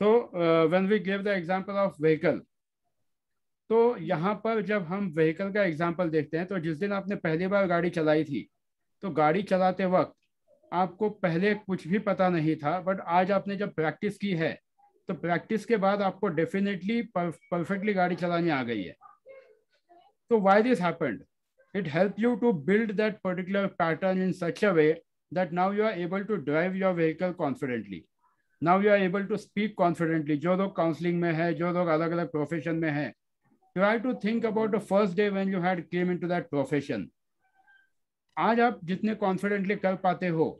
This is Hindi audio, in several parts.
So when we give the example of vehicle, तो यहाँ पर जब हम व्हीकल का एग्जांपल देखते हैं, तो जिस दिन आपने पहली बार गाड़ी चलाई थी, तो गाड़ी चलाते वक्त आपको पहले कुछ भी पता नहीं था, बट आज आपने जब प्रैक्टिस की है, तो प्रैक्टिस के बाद आपको डेफिनेटली परफेक्टली गाड़ी चलानी आ गई है. तो why this happened? It helped you to build that particular pattern in such a way that now you are able to drive your vehicle confidently. Now you are able to speak confidently. जो लोग काउंसलिंग में है, जो लोग अलग अलग प्रोफेशन में है, try to think about the first day when you had came into that profession. आज आप जितने कॉन्फिडेंटली कर पाते हो,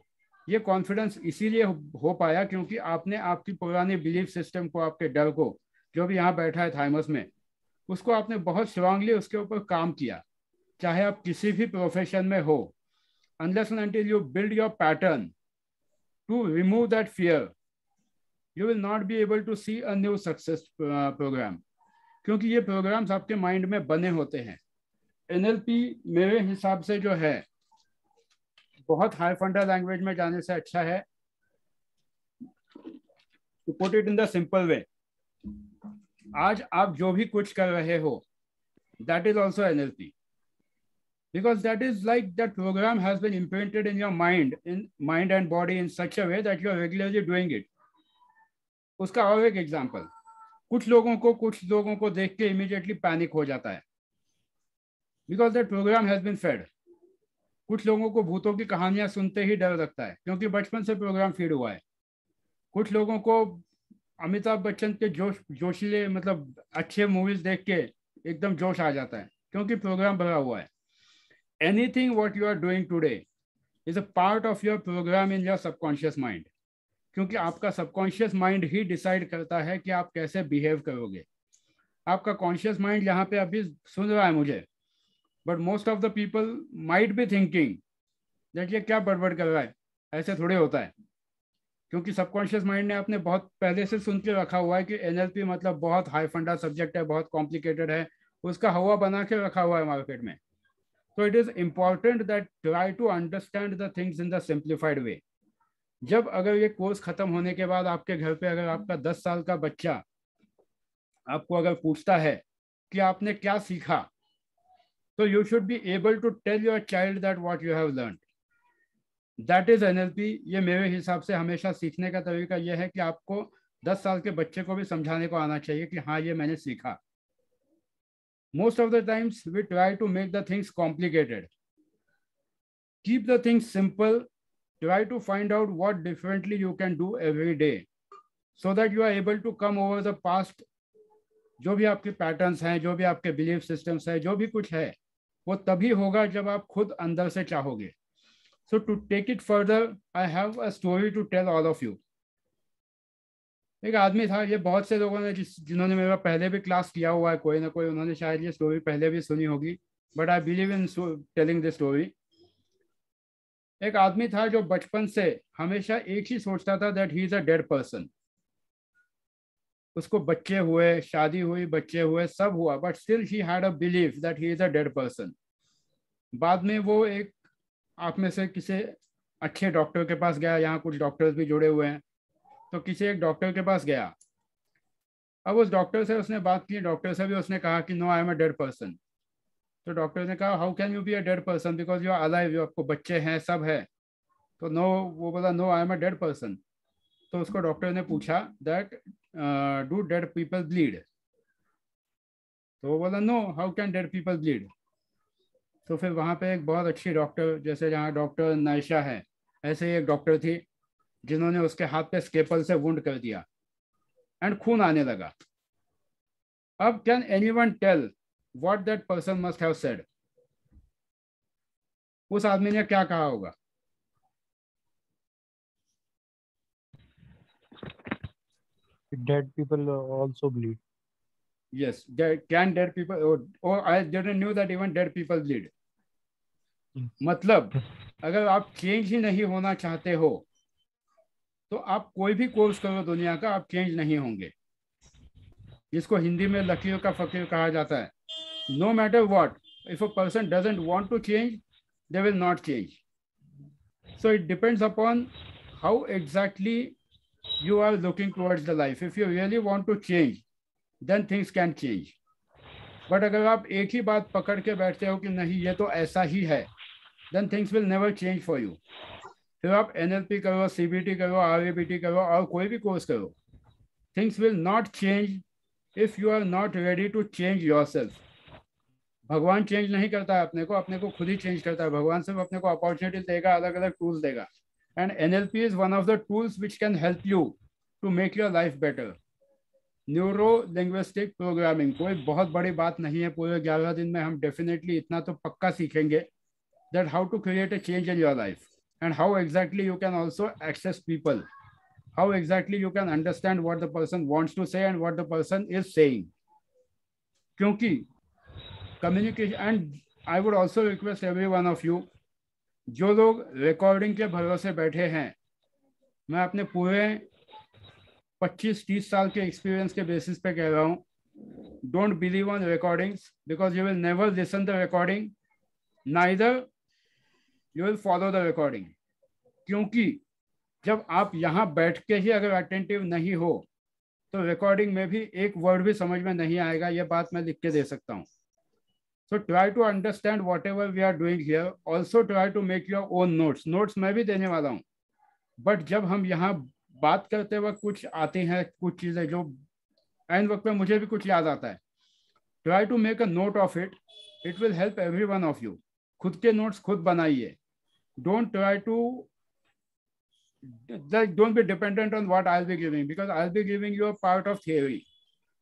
ये कॉन्फिडेंस इसीलिए हो पाया क्योंकि आपने आपकी पुरानी बिलीफ सिस्टम को, आपके डर को, जो भी यहाँ बैठा है थाइमस में, उसको आपने बहुत स्ट्रांगली उसके ऊपर काम किया. चाहे आप किसी भी प्रोफेशन में हो, unless and until you build your pattern to remove that fear, you will not be able to see a new success program. क्योंकि ये प्रोग्राम्स आपके माइंड में बने होते हैं. NLP मेरे हिसाब से जो है, बहुत हाई फंडा लैंग्वेज में जाने से अच्छा है to put it in the simple way. आज आप जो भी कुछ कर रहे हो, that is also NLP. Because that is like that program has been imprinted in your mind and body in such a way that you are regularly doing it. उसका और एक एग्जांपल, कुछ लोगों को देख के इमीडिएटली पैनिक हो जाता है, because that program has been fed. कुछ लोगों को भूतों की कहानियां सुनते ही डर लगता है क्योंकि बचपन से प्रोग्राम फीड हुआ है. कुछ लोगों को अमिताभ बच्चन के जोशीले मतलब अच्छे मूवीज देख के एकदम जोश आ जाता है क्योंकि प्रोग्राम भरा हुआ है. Anything what you are doing today is a part of your program in your subconscious mind. क्योंकि आपका सबकॉन्शियस माइंड ही डिसाइड करता है कि आप कैसे बिहेव करोगे. आपका कॉन्शियस माइंड यहाँ पे अभी सुन रहा है मुझे, but most of the people might be thinking that ये क्या बड़बड़ कर रहा है. ऐसे थोड़े होता है, क्योंकि सबकॉन्शियस माइंड ने आपने बहुत पहले से सुन के रखा हुआ है कि NLP मतलब बहुत हाई फंडा सब्जेक्ट है, बहुत कॉम्प्लिकेटेड है, उसका हवा बना के रखा हुआ है मार्केट में. So it is important that try to understand the things in the simplified way. जब अगर ये कोर्स खत्म होने के बाद आपके घर पे अगर आपका 10 साल का बच्चा आपको अगर पूछता है कि आपने क्या सीखा, तो you should be able to tell your child that what you have learned. That is NLP. ये मेरे हिसाब से हमेशा सीखने का तरीका यह है कि आपको 10 साल के बच्चे को भी समझाने को आना चाहिए कि हाँ ये मैंने सीखा. Most of the times we try to make the things complicated. Keep the things simple. Try to find out what differently you can do every day so that you are able to come over the past. जो भी आपके पैटर्न्स हैं, जो भी आपके बिलीफ सिस्टम्स हैं, जो भी कुछ है, वो तभी होगा जब आप खुद अंदर से चाहोगे. So to take it further, I have a story to tell all of you. एक आदमी था, ये बहुत से लोगों ने जिन्होंने मेरा पहले भी क्लास किया हुआ है, कोई ना कोई उन्होंने शायद ये स्टोरी पहले भी सुनी होगी, but I believe in telling this story. एक आदमी था जो बचपन से हमेशा एक ही सोचता था that he is a dead person. उसको बच्चे हुए, शादी हुई, बच्चे हुए, सब हुआ, but still he had a belief that he is a dead person. बाद में वो एक आप में से किसी अच्छे डॉक्टर के पास गया, यहाँ कुछ डॉक्टर्स भी जुड़े हुए हैं, तो किसी एक डॉक्टर के पास गया. अब उस डॉक्टर से उसने बात की, डॉक्टर से भी उसने कहा कि no I am a dead person. तो डॉक्टर ने कहा how can you be a dead person because you are alive, जो आपको बच्चे हैं, सब है. तो नो, वो बोला no I am a dead person. तो उसको डॉक्टर ने पूछा that do dead people bleed. तो वो बोला no, how can dead people bleed. तो फिर वहाँ पे एक बहुत अच्छी डॉक्टर, जैसे जहाँ डॉक्टर नायशा है, ऐसे ही एक डॉक्टर थी जिन्होंने उसके हाथ पे स्केपल से वुंड कर दिया एंड खून आने लगा. अब can anyone tell what that person must have said? उस आदमी ने क्या कहा होगा? Dead people also bleed. Yes, can dead people, or I didn't knew that even dead people bleed. मतलब अगर आप चेंज ही नहीं होना चाहते हो तो आप कोई भी कोर्स करो दुनिया का, आप चेंज नहीं होंगे. जिसको हिंदी में लकीर का फकीर कहा जाता है. No matter what, if a person doesn't want to change, they will not change. So it depends upon how exactly you are looking towards the life. If you really want to change, then things can change. But अगर आप एक ही बात पकड़ के बैठते हो कि नहीं ये तो ऐसा ही है, then things will never change for you. फिर आप NLP करो, CBT करो, RABT करो और कोई भी कोर्स करो, things will not change if you are not ready to change yourself. भगवान चेंज नहीं करता है अपने को खुद ही चेंज करता है. भगवान सिर्फ अपने को अपॉर्चुनिटी देगा, अलग अलग टूल्स देगा. And NLP is one of the tools which can help you to make your life better. Neuro linguistic programming कोई बहुत बड़ी बात नहीं है. पूरे 11 दिन में हम डेफिनेटली इतना तो पक्का सीखेंगे that how to create a change in your life and how exactly you can also access people, how exactly you can understand what the person wants to say and what the person is saying. क्योंकि communication, and I would also request every one of you, जो लोग रिकॉर्डिंग के भरोसे बैठे हैं, मैं अपने पूरे 25-30 साल के एक्सपीरियंस के बेसिस पे कह रहा हूँ, don't believe on recordings because you will never listen the recording, neither you will follow the recording. क्योंकि जब आप यहाँ बैठ के ही अगर अटेंटिव नहीं हो तो रिकॉर्डिंग में भी एक वर्ड भी समझ में नहीं आएगा. ये बात मैं लिख के दे सकता हूँ. So try to understand whatever we are doing here. Also try to make your own notes. Notes मैं भी देने वाला हूँ. But जब हम यहाँ बात करते वक्त कुछ आती हैं, कुछ चीज़ें जो एंड वक्त पे मुझे भी कुछ याद आता है, try to make a note of it. It will help every one of you. खुद के नोट्स खुद बनाइए. Don't try to, don't be dependent on what I'll be giving because I'll be giving you a part of theory.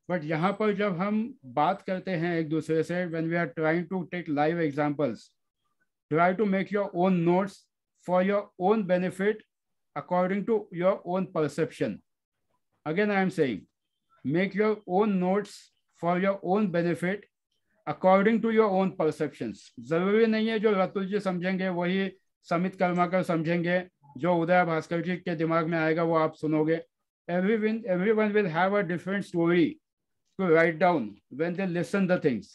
But यहाँ पर जब हम बात करते हैं एक दूसरे से, when we are trying to take live examples, try to make your own notes for your own benefit according to your own perception. Again I am saying, make your own notes for your own benefit according to your own perceptions. जरूरी नहीं है जो रतुल जी समझेंगे वही समित कर्माकर समझेंगे, जो उदय भास्कर जी के दिमाग में आएगा वो आप सुनोगे. Everyone will have a different story to write down when they listen the things.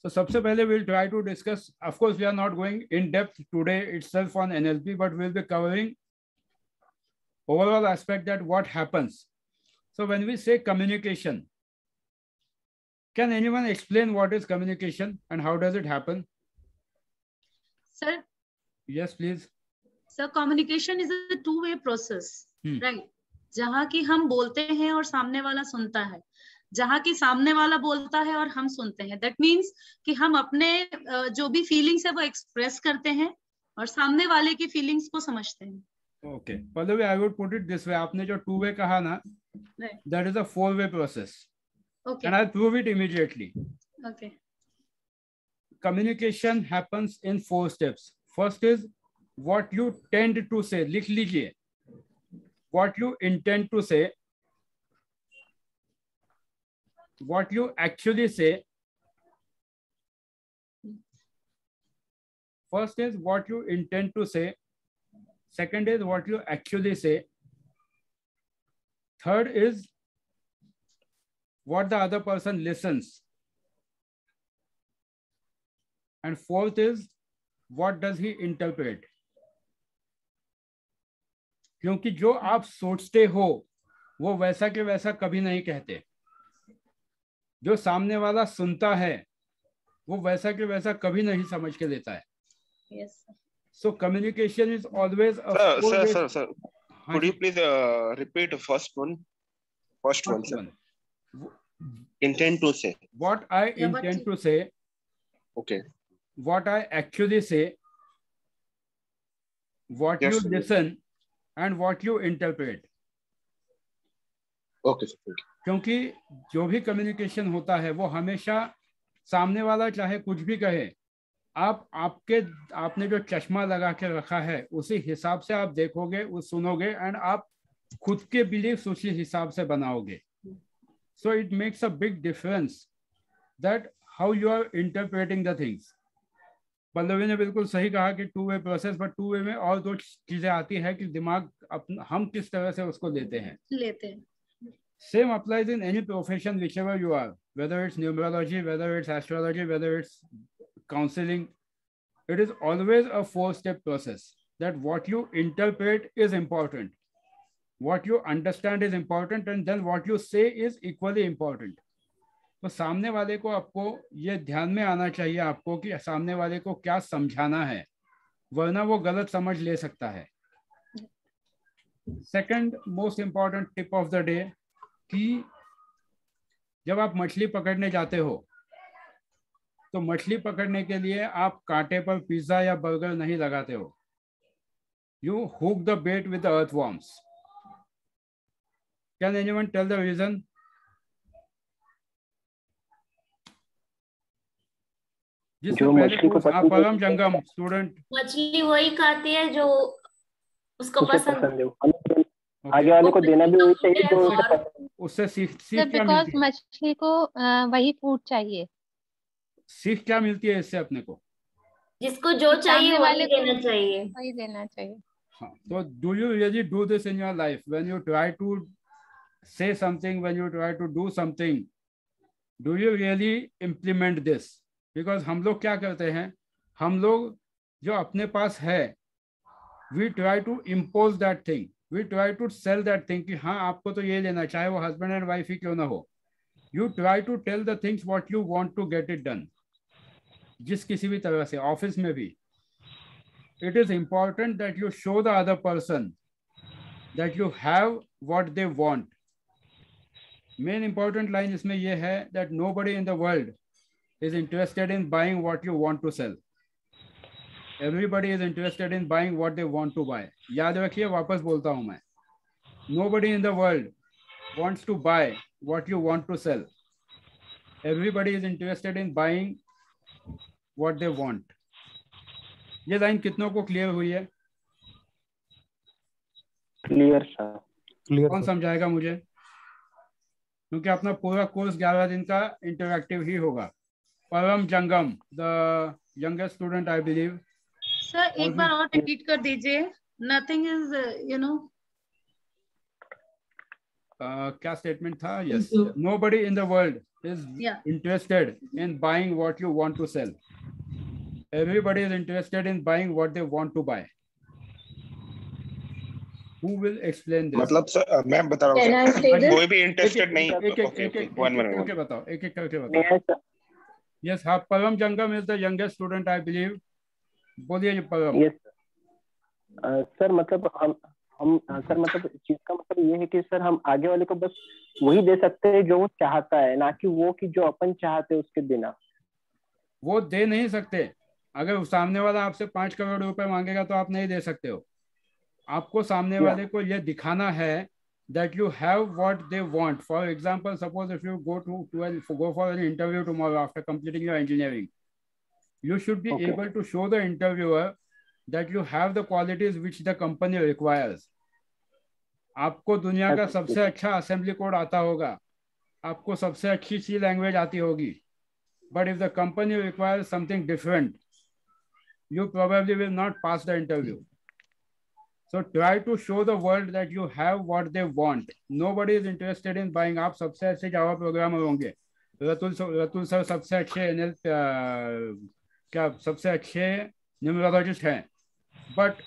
So सबसे पहले we'll try to discuss, of course we are not going in depth today itself on NLP, but we'll be covering overall aspect that what happens. So when we say communication, can anyone explain what is communication and how does it happen? Sir? Yes, please. Sir, communication is a two-way process. Right. जहाँ की हम बोलते हैं और सामने वाला सुनता है, जहाँ की सामने वाला बोलता है और हम सुनते हैं. दैट मीन्स कि हम अपने जो भी फीलिंग्स है वो एक्सप्रेस करते हैं और सामने वाले की फीलिंग्स को समझते हैं. Okay, Pallavi, I would put it this way. आपने जो टू वे कहा ना, that is a 4-way process. Okay, and I prove it immediately. Okay. Communication happens in 4 steps. First is what you tend to say. लिख लीजिए. What you intend to say, what you actually say. First is what you intend to say. Second is what you actually say. Third is what the other person listens. And fourth is what does he interpret. क्योंकि जो आप सोचते हो वो वैसा के वैसा कभी नहीं कहते. जो सामने वाला सुनता है वो वैसा के वैसा कभी नहीं समझ के लेता है. Yes, sir. So communication is always a sir. Could you please repeat first one, sir? Intend to say. What I intend to say. Okay. What I actually say. What you listen. And what you interpret. Okay, sir. क्योंकि जो भी कम्युनिकेशन होता है वो हमेशा सामने वाला चाहे कुछ भी कहे, आपने जो चश्मा लगा के रखा है उसी हिसाब से आप देखोगे, उस सुनोगे एंड आप खुद के बिलीफ उसी हिसाब से बनाओगे. So it makes a big difference that how you are interpreting the things. Pallavi ने बिल्कुल सही कहा कि 2-way प्रोसेस, बट 2-way में और 2 चीजें आती है कि दिमाग हम किस तरह से उसको लेते हैं. Same applies in any profession which ever you are, whether it's numerology, whether it's astrology, whether it's counselling, It is always a 4-step process. That what you interpret is important, what you understand is important, and then what you say is equally important. तो सामने वाले को आपको ये ध्यान में आना चाहिए आपको कि सामने वाले को क्या समझाना है, वरना वो गलत समझ ले सकता है. Second most important tip of the day कि जब आप मछली पकड़ने जाते हो तो मछली पकड़ने के लिए आप कांटे पर पिज्जा या बर्गर नहीं लगाते हो. You hook the bait with the earthworms. Can anyone tell the reason? जो मछली को आप परम जंगम स्टूडेंट, मछली वही खाती है जो उसको पसंद है. आगे वाले को देना भी वही चाहिए जो उसे पसंद. उससे सीख क्या मिलती है? मछली को वही फूड चाहिए. सीख क्या मिलती है इससे अपने को? जिसको जो चाहिए वाले वही देना चाहिए. वही देना चाहिए. हाँ, तो do you really do this in your life? When you try to say something, when you try to do something, do you really implement this? Because हम लोग क्या करते हैं, हम लोग जो अपने पास है, we try to impose that thing, we try to sell that thing कि हाँ आपको तो ये लेना, चाहे वो husband and wife ही क्यों ना हो. You try to tell the things what you want to get it done. जिस किसी भी तरह से, ऑफिस में भी, it is important that you show the other person that you have what they want. Main important line इसमें ये है that nobody in the world is interested in buying what you want to sell. Everybody is interested in buying what they want to buy. याद रखिए, वापस बोलता हूँ मैं, nobody in the world wants to buy what you want to sell. Everybody is interested in buying what they want. ये लाइन कितनों को क्लियर हुई है? Clear sir. क्लियर. कौन समझाएगा मुझे? क्योंकि अपना पूरा कोर्स 11 दिन का इंटरैक्टिव ही होगा. Param Jangam, the youngest student I believe. Sir एक बार और रिपीट कर दीजिए. नथिंग इज क्या स्टेटमेंट था? Yes, nobody in the world is interested in buying what you want to sell. Everybody is interested in buying what they want to buy. Who will explain this? मतलब सर मैं बता रहा हूँ सर, कोई भी इंटरेस्टेड नहीं. One minute. बताओ, एक एक करके बताओ. Yes, हाँ, परम जंगम is the youngest student I believe. बोलिए जी परम. Yes sir. मतलब हम सर मतलब चीज का मतलब ये है कि सर हम आगे वाले को बस वही दे सकते हैं जो वो चाहता है, ना कि वो कि जो अपन चाहते हैं उसके बिना. वो दे नहीं सकते. अगर सामने वाला आपसे 5 करोड़ रुपए मांगेगा तो आप नहीं दे सकते हो. आपको सामने वाले को ये दिखाना है that you have what they want. For example, suppose if you go for an interview tomorrow after completing your engineering, you should be able to show the interviewer that you have the qualities which the company requires. आपको दुनिया का सबसे अच्छा असेंबली कोड आता होगा, आपको सबसे अच्छी सी लैंग्वेज आती होगी, but if the company requires something different, you probably will not pass the interview. So try to show the world that you have what they want. Nobody is interested in buying. आप सबसे अच्छे जावा प्रोग्रामर होंगे, रतुल सर सबसे अच्छे क्या सबसे अच्छे न्यूमरोलॉजिस्ट हैं, but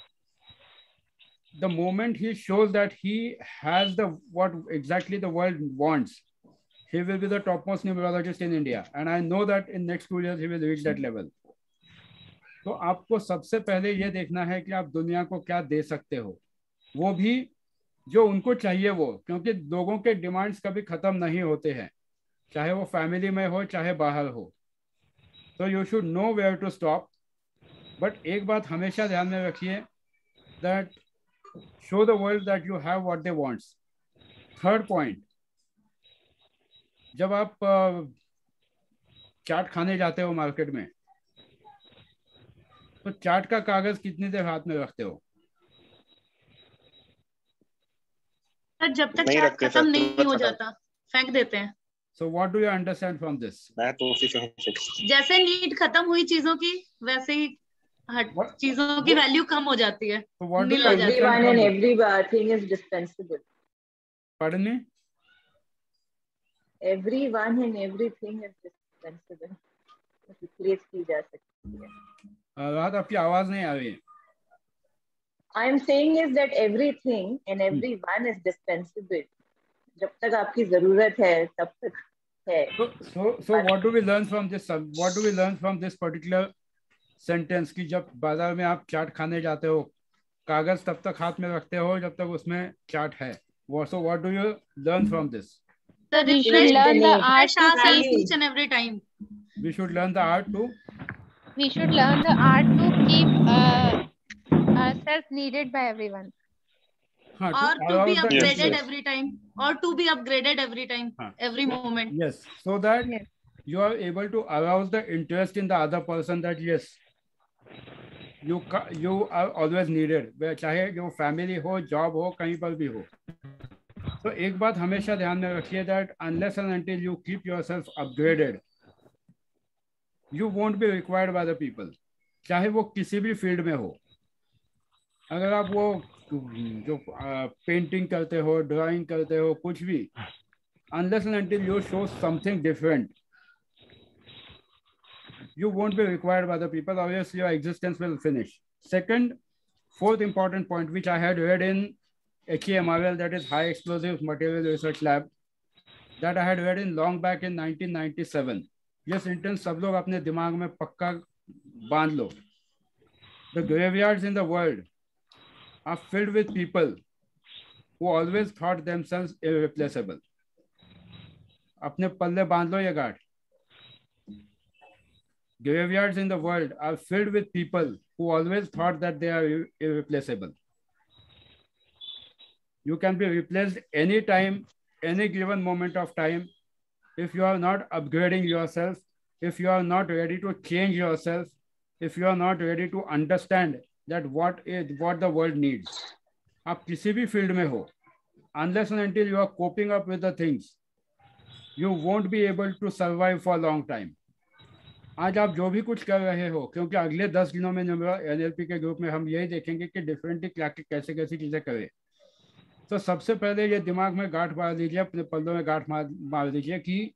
the moment he shows that he has the what exactly the world wants, he will be the topmost numerologist in India, and I know that in next 2 years he will reach that level. तो आपको सबसे पहले ये देखना है कि आप दुनिया को क्या दे सकते हो, वो भी जो उनको चाहिए वो, क्योंकि लोगों के डिमांड्स कभी खत्म नहीं होते हैं, चाहे वो फैमिली में हो चाहे बाहर हो. तो you should know where to stop. But एक बात हमेशा ध्यान में रखिए, that show the world that you have what they wants. Third point, जब आप चाट खाने जाते हो मार्केट में, तो चाट का कागज कितनी देर हाथ में रखते हो? जब तक चाट खत्म नहीं हो जाता फेंक देते हैं. So what do you understand from this? मैं तो उसी से जैसे नीड खत्म हुई चीजों की, वैसे ही चीजों की वैल्यू कम हो जाती है. So what do you understand everyone and everything is dispensable. Pardon me? Everyone and everything is dispensable. Replace की जा सकती है. राहत आपकी आवाज नहीं आ रही है. I am saying is that everything and everyone is dispensable. जब तक आपकी जरूरत है तब तक है. So what do we learn from this? What do we learn from this particular sentence? कि जब बाजार में आप चाट खाने जाते हो, कागज तब तक हाथ में रखते हो जब तक उसमें चाट है. So what do you learn from this? So we should learn the art to keep each and every time. We should learn the art to. We should learn the art to keep ourselves needed by everyone. Or to be upgraded every time. Or to be upgraded every time, every moment. Yes, so that you are able to arouse the interest in the other person that yes, you are always needed. चाहे जो family हो, job हो, कहीं पर भी हो. So एक बात हमेशा ध्यान में रखिए that unless and until you keep yourself upgraded, you won't be required by the people. चाहे वो किसी भी फील्ड में हो. अगर आप वो जो पेंटिंग करते हो, ड्राइंग करते हो, कुछ भी, unless and until you show something different, you won't be required by the people. Obviously, your existence will finish. Fourth important point, which I had read in HEMRL, that is High Explosive Material Research Lab, that I had read in long back in 1997. ये सेंटेंस सब लोग अपने दिमाग में पक्का बांध लो. The graveyards in the world are filled with people who always thought themselves irreplaceable. अपने पल्ले बांध लो ये गाठ. Graveyards in the world are filled with people who always thought that they are irreplaceable. You can be replaced anytime, any given moment of time. If you are not upgrading yourself, if you are not ready to change yourself, if you are not ready to understand that what the world needs, आप किसी भी फील्ड में हो, unless and until you are coping up with the things, you won't be able to survive for a long time. आज आप जो भी कुछ कर रहे हो, क्योंकि अगले 10 दिनों में NLP के ग्रुप में हम यही देखेंगे कि डिफरेंटली कैसे कैसी चीजें करें. तो सबसे पहले ये दिमाग में गांठ मार लीजिए, अपने पल्लों में गांठ मार लीजिए कि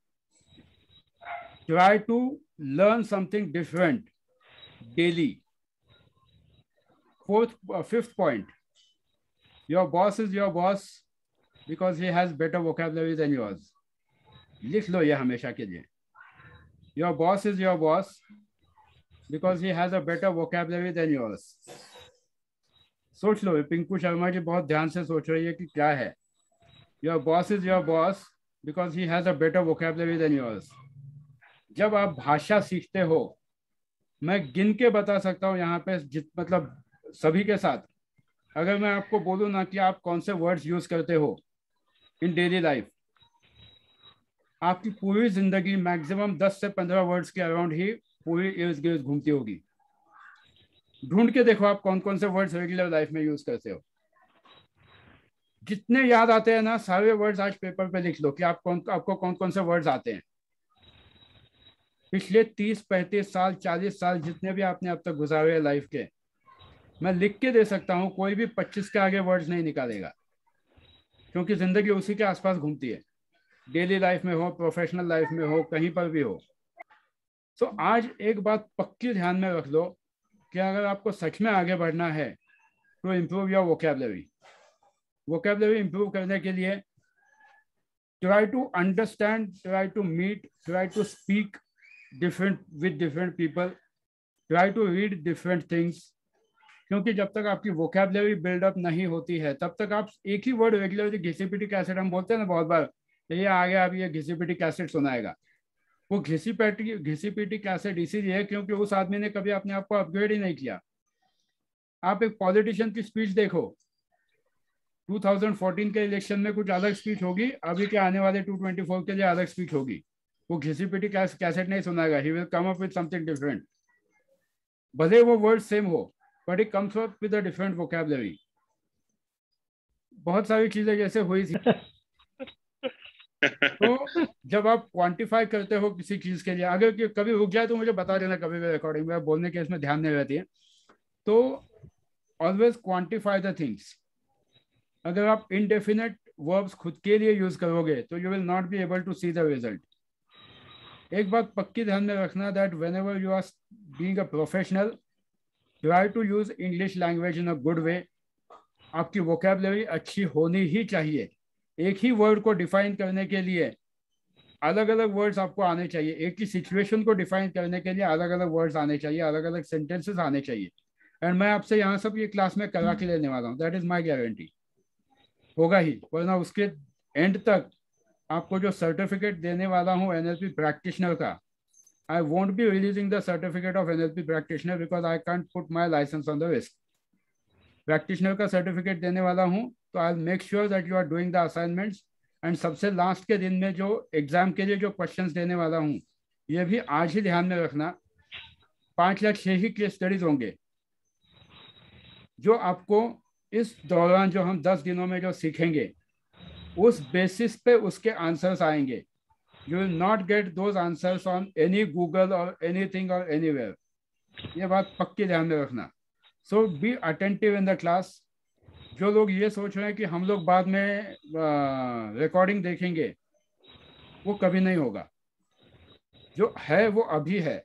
try to learn something different daily. Fifth point, your boss is your boss because he has better vocabulary than yours. लिख लो ये हमेशा के लिए. Your boss is your boss because he has a better vocabulary than yours. सोच लो, पिंकू शर्मा जी बहुत ध्यान से सोच रही है कि क्या है. Your boss is your boss because he has a better vocabulary than yours. जब आप भाषा सीखते हो, मैं गिन के बता सकता हूँ यहाँ पे मतलब सभी के साथ, अगर मैं आपको बोलूँ ना कि आप कौन से वर्ड्स यूज करते हो इन डेली लाइफ, आपकी पूरी जिंदगी मैक्सिमम 10 से 15 वर्ड्स के अराउंड ही पूरी इर्द गिर्द घूमती होगी. ढूंढ के देखो आप कौन कौन से वर्ड्स रेगुलर लाइफ में यूज करते हो. जितने याद आते हैं ना, सारे वर्ड्स आज पेपर पे लिख लो कि आपको कौन कौन से वर्ड्स आते हैं. पिछले 30-35 साल 40 साल जितने भी आपने अब तक गुजारे हैं लाइफ के, मैं लिख के दे सकता हूँ, कोई भी 25 के आगे वर्ड्स नहीं निकालेगा, क्योंकि जिंदगी उसी के आसपास घूमती है. डेली लाइफ में हो, प्रोफेशनल लाइफ में हो, कहीं पर भी हो. तो आज एक बात पक्की ध्यान में रख लो कि अगर आपको सच में आगे बढ़ना है तो इम्प्रूव योर वोकेबलरी इम्प्रूव करने के लिए try to understand, try to meet, try to speak with different people, try to read different things. क्योंकि जब तक आपकी वोकेबलरी बिल्डअप नहीं होती है तब तक आप एक ही वर्ड रेगुलरली घिसी पिटी कैसेट, हम बोलते हैं ना बहुत बार, ये आगे आप ये घिसी पिटी कैसेट सुनाएगा. वो घिसी पिटी कैसेट इसीलिए है क्योंकि उस आदमी ने कभी अपने आप को अपग्रेड ही नहीं किया. आप एक पॉलिटिशियन की स्पीच देखो, 2014 के इलेक्शन में कुछ अलग स्पीच होगी, अभी के आने वाले 224 के लिए अलग स्पीच होगी. वो घिसी पिटी कैसेट नहीं सुनाएगा. He will come up with something different. भले वो वर्ड सेम हो, but he comes up with a different vocabulary. बहुत सारी चीजें जैसे हुई थी. तो जब आप क्वांटिफाई करते हो किसी चीज के लिए, अगर कभी रुक जाए तो मुझे बता देना, कभी भी रिकॉर्डिंग में बोलने के इसमें ध्यान नहीं रहती है. तो ऑलवेज क्वांटिफाई द थिंग्स. अगर आप इनडेफिनेट वर्ब्स खुद के लिए यूज करोगे तो you will not be able to see the result. एक बात पक्की ध्यान में रखना, that whenever you are being a professional, try to use English language in a good way. आपकी वोकेबलरी अच्छी होनी ही चाहिए. एक ही वर्ड को डिफाइन करने के लिए अलग अलग वर्ड्स आपको आने चाहिए. एक ही सिचुएशन को डिफाइन करने के लिए अलग अलग वर्ड्स आने चाहिए, अलग अलग सेंटेंसेस आने चाहिए. एंड मैं आपसे यहाँ सब ये क्लास में करा के लेने वाला हूँ. That is my guarantee. होगा ही, वरना उसके एंड तक आपको जो सर्टिफिकेट देने वाला हूँ एनएलपी प्रैक्टिशनर का, I won't be releasing the certificate of NLP practitioner because I can't put my license on the risk. Practitioner का सर्टिफिकेट देने वाला हूँ, तो I'll make sure that you are doing the assignments. And सबसे लास्ट के दिन में जो एग्जाम के लिए जो क्वेश्चंस देने वाला हूँ, ये भी आज ही ध्यान में रखना. 5 या 6 ही केस स्टडीज होंगे जो आपको इस दौरान, जो हम 10 दिनों में जो सीखेंगे, उस बेसिस पे उसके आंसर्स आएंगे. You will not get those answers on any Google or anything or anywhere. ये बात पक्की ध्यान में रखना. So be attentive in the class. जो लोग ये सोच रहे हैं कि हम लोग बाद में रिकॉर्डिंग देखेंगे, वो कभी नहीं होगा. जो है वो अभी है,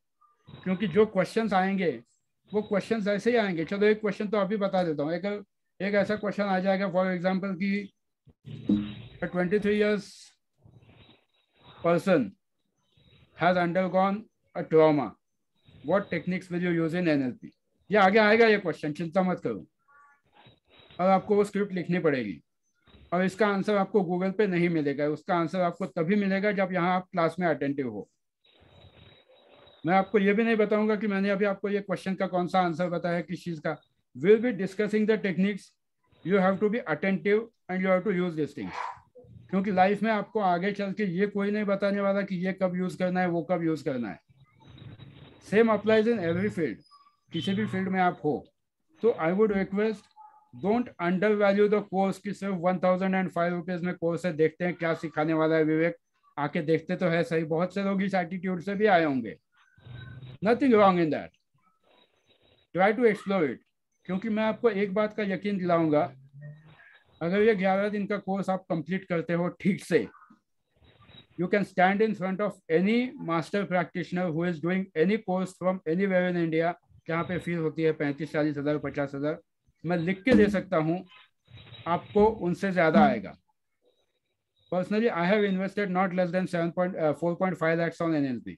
क्योंकि जो क्वेश्चंस आएंगे वो क्वेश्चंस ऐसे ही आएंगे. चलो एक क्वेश्चन तो अभी बता देता हूँ. एक ऐसा क्वेश्चन आ जाएगा फॉर एग्जाम्पल कि 23 years person has undergone a trauma. What techniques will you use in NLP? ये आगे आएगा ये क्वेश्चन, चिंता मत करो. और आपको वो स्क्रिप्ट लिखनी पड़ेगी, और इसका आंसर आपको गूगल पे नहीं मिलेगा. उसका आंसर आपको तभी मिलेगा जब यहाँ आप क्लास में अटेंटिव हो. मैं आपको ये भी नहीं बताऊंगा कि मैंने अभी आपको ये क्वेश्चन का कौन सा आंसर बताया, किस चीज़ का. Will be discussing the techniques. You have to be attentive and you have to use this things. क्योंकि लाइफ में आपको आगे चल के ये कोई नहीं बताने वाला कि ये कब यूज करना है, वो कब यूज करना है. Same applies in every field. किसी भी फील्ड में आप हो, तो I would request, don't under value the course कि सिर्फ 1005 रुपीज में कोर्स है, देखते हैं क्या सिखाने वाला है विवेक, आके देखते तो है सही. बहुत से लोग इस एटीट्यूड से भी आए होंगे. Nothing wrong in that. Try to explore it. क्योंकि मैं आपको एक बात का यकीन दिलाऊंगा, अगर ये 11 दिन का कोर्स आप कंप्लीट करते हो ठीक से, you can stand in front of any master practitioner who is doing any course from anywhere in India. जहाँ पे फीस होती है 35-40 हज़ार, 50 हज़ार, मैं लिख के दे सकता हूँ, आपको उनसे ज़्यादा आएगा. Personally I have invested not less than 4.5 lakhs on NLP,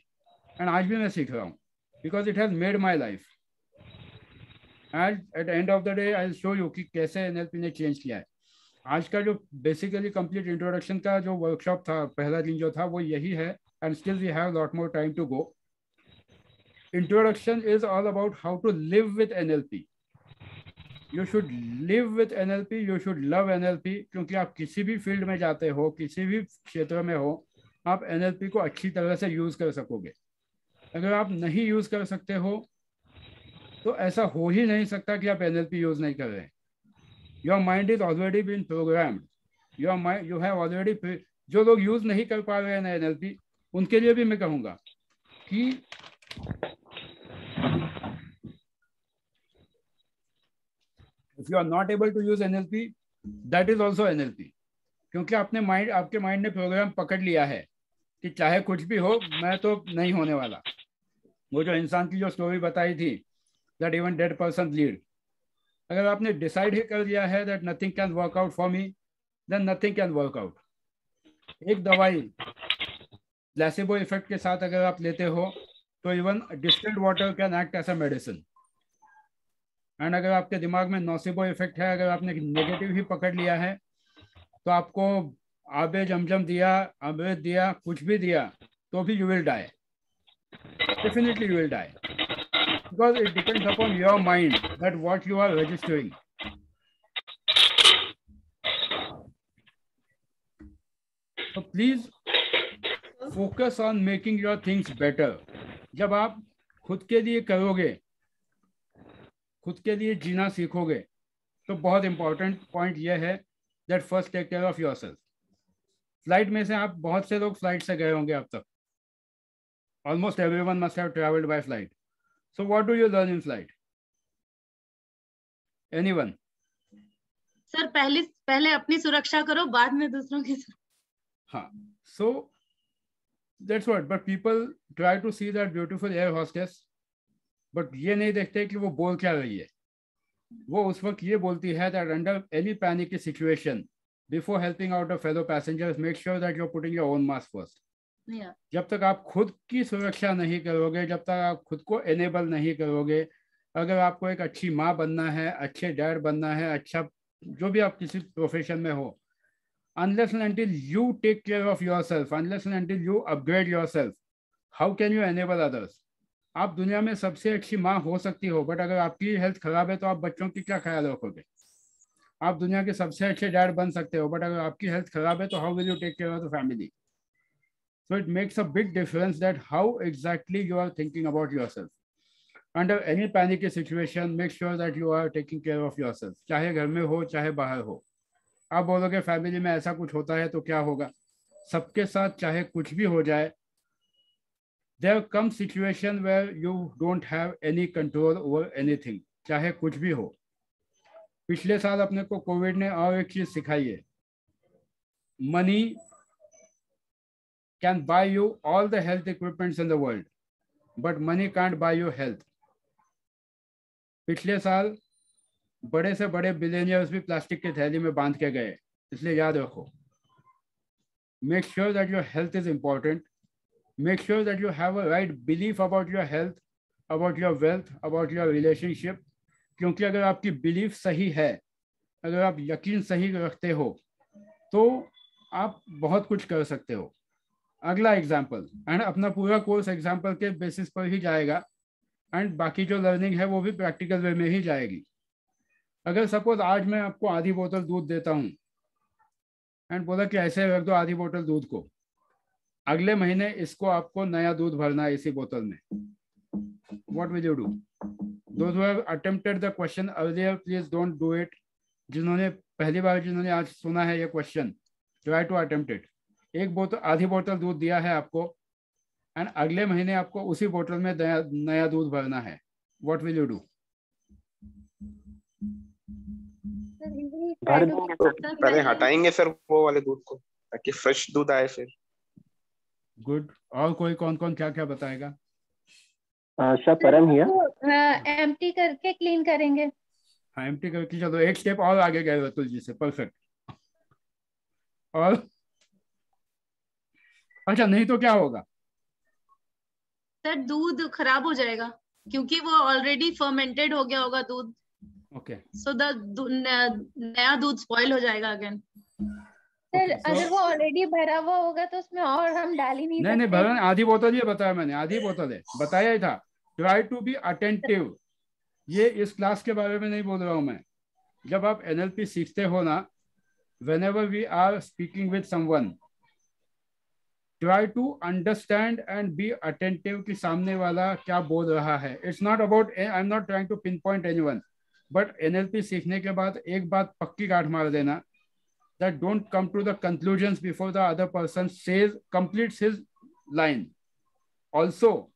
and आज भी मैं सीख रहा हूँ, because it has made my life. And at end of the day I will show you कि कैसे NLP ने चेंज किया है. आज का जो बेसिकली कंप्लीट इंट्रोडक्शन का जो वर्कशॉप था, पहला दिन जो था, वो यही है. And still we have lot more time to go. Introduction is all about how to live with NLP. You should live with NLP, you should love NLP. क्योंकि आप किसी भी फील्ड में जाते हो, किसी भी क्षेत्र में हो, आप NLP को अच्छी तरह से यूज कर सकोगे. अगर आप नहीं यूज कर सकते हो, तो ऐसा हो ही नहीं सकता कि आप NLP यूज नहीं कर रहे हैं. Your mind is already been programmed. Your mind, you have already. जो लोग यूज नहीं कर पा रहे हैं ना NLP, उनके लिए भी मैं कहूँगा कि if you are not able to use NLP, that is also NLP. क्योंकि आपके माइंड ने प्रोग्राम पकड़ लिया है कि चाहे कुछ भी हो, मैं तो नहीं होने वाला. वो जो इंसान की जो स्टोरी बताई थी, that even dead person bleed. अगर आपने डिसाइड ही कर दिया है that nothing can work out for me, then nothing can work out. एक दवाई प्लेसिबो इफेक्ट के साथ अगर आप लेते हो, तो even distilled water can act as a medicine. And अगर आपके दिमाग में नोसिबो इफेक्ट है, अगर आपने नेगेटिव ही पकड़ लिया है, तो आपको आबे जमजम दिया, अमृत दिया, कुछ भी दिया, तो भी you will die. Definitely you will die. Because it depends upon your mind that what you are registering. So please focus on making your things better. जब आप खुद के लिए करोगे, खुद के लिए जीना सीखोगे, तो बहुत इंपॉर्टेंट पॉइंट यह है that first take care of yourself. Flight में से आप बहुत से लोग फ्लाइट से गए होंगे अब तक. Almost everyone must have traveled by flight. So what do you learn in flight? Anyone? Sir पहले अपनी सुरक्षा करो, बाद में दूसरों की. हाँ. So that's what. But people try to see that beautiful air hostess but ये नहीं देखते कि वो बोल क्या रही है। वो उस वक्त ये बोलती है that under any panic situation before helping out a fellow passengers make sure that you are putting your own mask first. जब तक आप खुद की सुरक्षा नहीं करोगे, जब तक आप खुद को एनेबल नहीं करोगे, अगर आपको एक अच्छी माँ बनना है, अच्छे डैड बनना है, अच्छा जो भी आप किसी प्रोफेशन में हो, unless and until you take care of yourself, unless and until you upgrade yourself, how can you enable others? आप दुनिया में सबसे अच्छी माँ हो सकती हो, बट अगर आपकी हेल्थ खराब है तो आप बच्चों की क्या ख्याल रखोगे? आप दुनिया के सबसे अच्छे डैड बन सकते हो, बट अगर आपकी हेल्थ खराब है तो how will you take care of the family? So it makes a big difference that how exactly you are thinking about yourself. Under any panicky situation, make sure that you are taking care of yourself. चाहे घर में हो चाहे बाहर हो। आप बोलोगे फैमिली में ऐसा कुछ होता है तो क्या होगा? सबके साथ चाहे कुछ भी हो जाए, there comes situation where you don't have any control over anything, चाहे कुछ भी हो। पिछले साल अपने को कोविड ने और एक चीज सिखाई है, money can buy you all the health equipments in the world, but money can't buy you health. पिछले साल बड़े से बड़े बिलियनियर्स भी प्लास्टिक की थैली में बांध के गए, इसलिए याद रखो, make sure that your health is important, make sure that you have a right belief about your health, about your wealth, about your relationship, क्योंकि अगर आपकी बिलीफ सही है, अगर आप यकीन सही रखते हो तो आप बहुत कुछ कर सकते हो। अगला एग्जाम्पल, एंड अपना पूरा कोर्स एग्जाम्पल के बेसिस पर ही जाएगा, एंड बाकी जो लर्निंग है वो भी प्रैक्टिकल वे में ही जाएगी। अगर सपोज आज मैं आपको आधी बोतल दूध देता हूँ एंड बोला कि ऐसे रख दो आधी बोतल दूध को, अगले महीने इसको आपको नया दूध भरना है इसी बोतल में, what will you do? Those who have attempted the question earlier, please don't do it. जिन्होंने पहली बार जिन्होंने आज सुना है ये question, try to attempt it. एक बोतल आधी बोतल दूध दिया है आपको एंड अगले महीने आपको उसी बोतल में नया दूध भरना है, व्हाट विल यू डू? पहले हटाएंगे सर वो वाले दूध को ताकि फ्रेश दूध आए फिर। गुड। और कोई कौन कौन क्या क्या बताएगा? सर परम हियर। एम्प्टी करके क्लीन करेंगे। हाँ एम्प्टी करके, चलो एक स्टेप और आगे गए रतुल जी से, परफेक्ट। और अच्छा नहीं तो क्या होगा? सर दूध खराब हो जाएगा क्योंकि वो ऑलरेडी फर्मेंटेड हो गया होगा दूध। ओके, सो द नया दूध स्पॉइल हो जाएगा अगेन। सर अगर वो ऑलरेडी भरा हुआ होगा तो उसमें और हम डाल ही नहीं सकते। नहीं भरा, आधी बोतल ही बताया मैंने, आधी बोतल है, बताया ही था। Try to be attentive. ये इस क्लास के बारे में नहीं बोल रहा हूँ मैं। जब आप NLP सीखते हो ना, whenever we are speaking with someone, try to understand and be attentive कि सामने वाला क्या बोल रहा है। It's not about, I'm not trying to pinpoint anyone, but NLP सीखने के बाद एक बात पक्की गांठ मार देना, that don't come to the conclusions before the other person completes his line. Also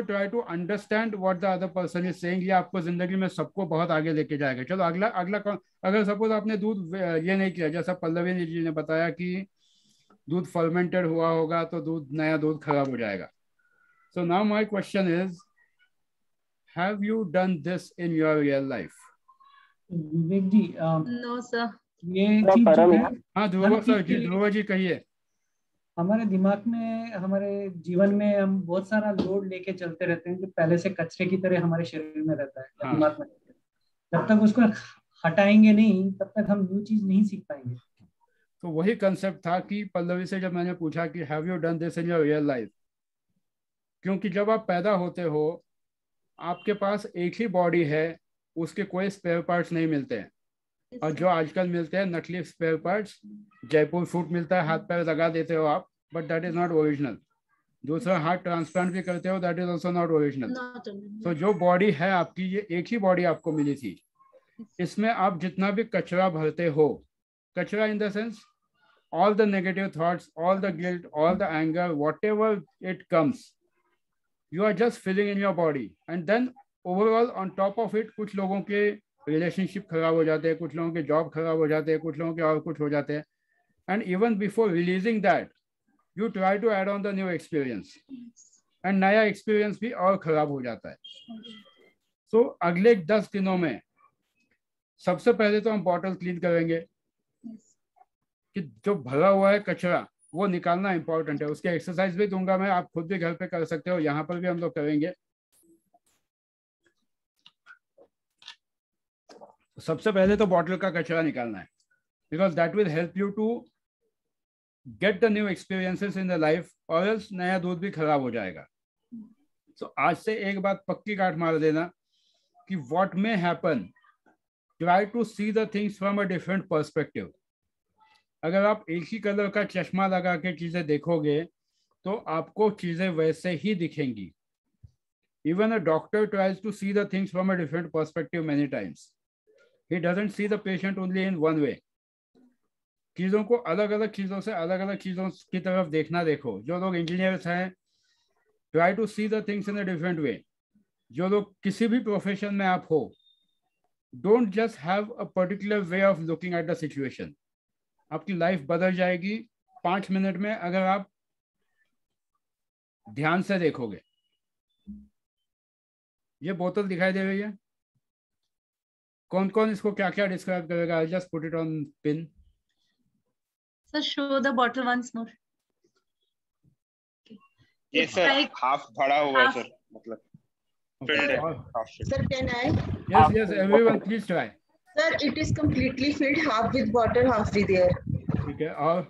try to understand what the other person is saying. ये आपको जिंदगी में सबको बहुत आगे लेके जाएगा। चलो अगला कौन? अगर सपोज आपने दूध ये नहीं किया, जैसा पल्लवी जी ने बताया कि दूध फर्मेंटेड हुआ होगा तो नया दूध खराब हो जाएगा। So now my question is, have you done this in your real life? Vivek ji, no sir. ये चीज जो है, हाँ ध्रुव जी कहिए। हमारे दिमाग में, हमारे जीवन में हम बहुत सारा लोड लेके चलते रहते हैं जो पहले से कचरे की तरह हमारे शरीर में रहता है, हाँ। दिमाग में। जब तक उसको हटाएंगे नहीं तब तक हम न्यू चीज नहीं सीख पाएंगे। तो वही कंसेप्ट था कि पल्लवी से जब मैंने पूछा कि have you done this in your real life, क्योंकि जब आप पैदा होते हो आपके पास एक ही बॉडी है, उसके कोई स्पेयर पार्ट्स नहीं मिलते हैं। और जो आजकल मिलते हैं नकली स्पेयर पार्ट्स, जयपुर फूट मिलता है, हाथ पैर लगा देते हो आप, but that is not original. दूसरा हार्ट ट्रांसप्लांट भी करते हो, that is also not original. तो जो बॉडी है आपकी, ये एक ही बॉडी आपको मिली थी। इसमें आप जितना भी कचरा भरते हो, कचरा in the sense all the negative thoughts, all the guilt, all the anger, whatever it comes, you are just filling in your body. And then overall on top of it, कुछ लोगों के रिलेशनशिप खराब हो जाते हैं, कुछ लोगों के जॉब खराब हो जाते हैं, कुछ लोगों के और कुछ हो जाते हैं। And even before releasing that, you try to add on the new experience. And नया एक्सपीरियंस भी और खराब हो जाता है। सो अगले 10 दिनों में सबसे पहले तो हम बॉटल क्लीन करेंगे कि जो भरा हुआ है कचरा वो निकालना इंपॉर्टेंट है। उसके एक्सरसाइज भी दूंगा मैं, आप खुद भी घर पे कर सकते हो, यहाँ पर भी हम लोग करेंगे। सबसे पहले तो बॉटल का कचरा निकालना है, because that will help you to get the new experiences in the life, और एल्स नया दूध भी खराब हो जाएगा। सो आज से एक बात पक्की काट मार देना कि what may happen, try to see the things from a different perspective. अगर आप एक ही कलर का चश्मा लगा के चीजें देखोगे तो आपको चीजें वैसे ही दिखेंगी। Even a doctor tries to see the things from a different perspective many times. He doesn't see the patient only in one way. चीजों को अलग अलग चीजों से अलग अलग चीजों की तरफ देखना देखो। जो लोग इंजीनियर्स हैं, try to see the things in a different way. जो लोग किसी भी प्रोफेशन में आप हो, don't just have a particular way of looking at the situation. आपकी लाइफ बदल जाएगी 5 मिनट में अगर आप ध्यान से देखोगे। ये बोतल दिखाई दे रही है, कौन कौन इसको क्या क्या डिस्क्राइब करेगा? I just put it on pin. Sir show the bottle once more. ये सर हाफ भरा हुआ है सर, मतलब filled है, half filled. Sir, can I? Yes, everyone please try. Sir, it is completely filled, half with water, half with air. ठीक है, और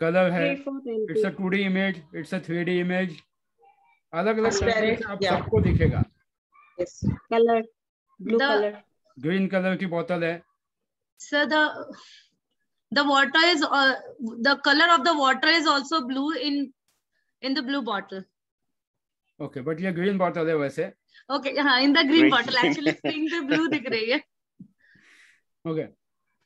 कलर है, it's a 2D image, it's a 3D image, अलग अलग तरीके से आप सबको दिखेगा। Yes. Color, blue color. Green colour की बोतल है। Sir, the water is the color of the water is also blue in the blue bottle. Okay, but ये ग्रीन बोतल है वैसे। Okay, हाँ, in the green bottle actually screen पे blue दिख रही है। Okay,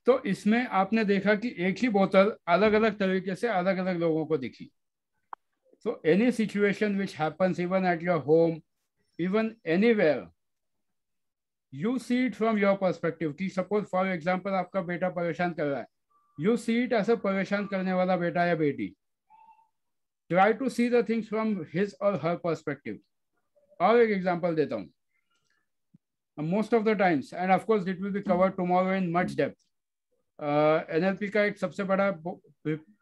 तो इसमें आपने देखा कि एक ही बोतल अलग अलग तरीके से अलग अलग लोगों को दिखी। So any situation which happens even at your home, even anywhere, you see it from your perspective. कि suppose for example आपका बेटा परेशान कर रहा है, you see it as a परेशान करने वाला बेटा या बेटी। Try to see the things from his or her perspective. और एक example देता हूँ। Most of the times, and of course it will be covered tomorrow in much depth. NLP का एक सबसे बड़ा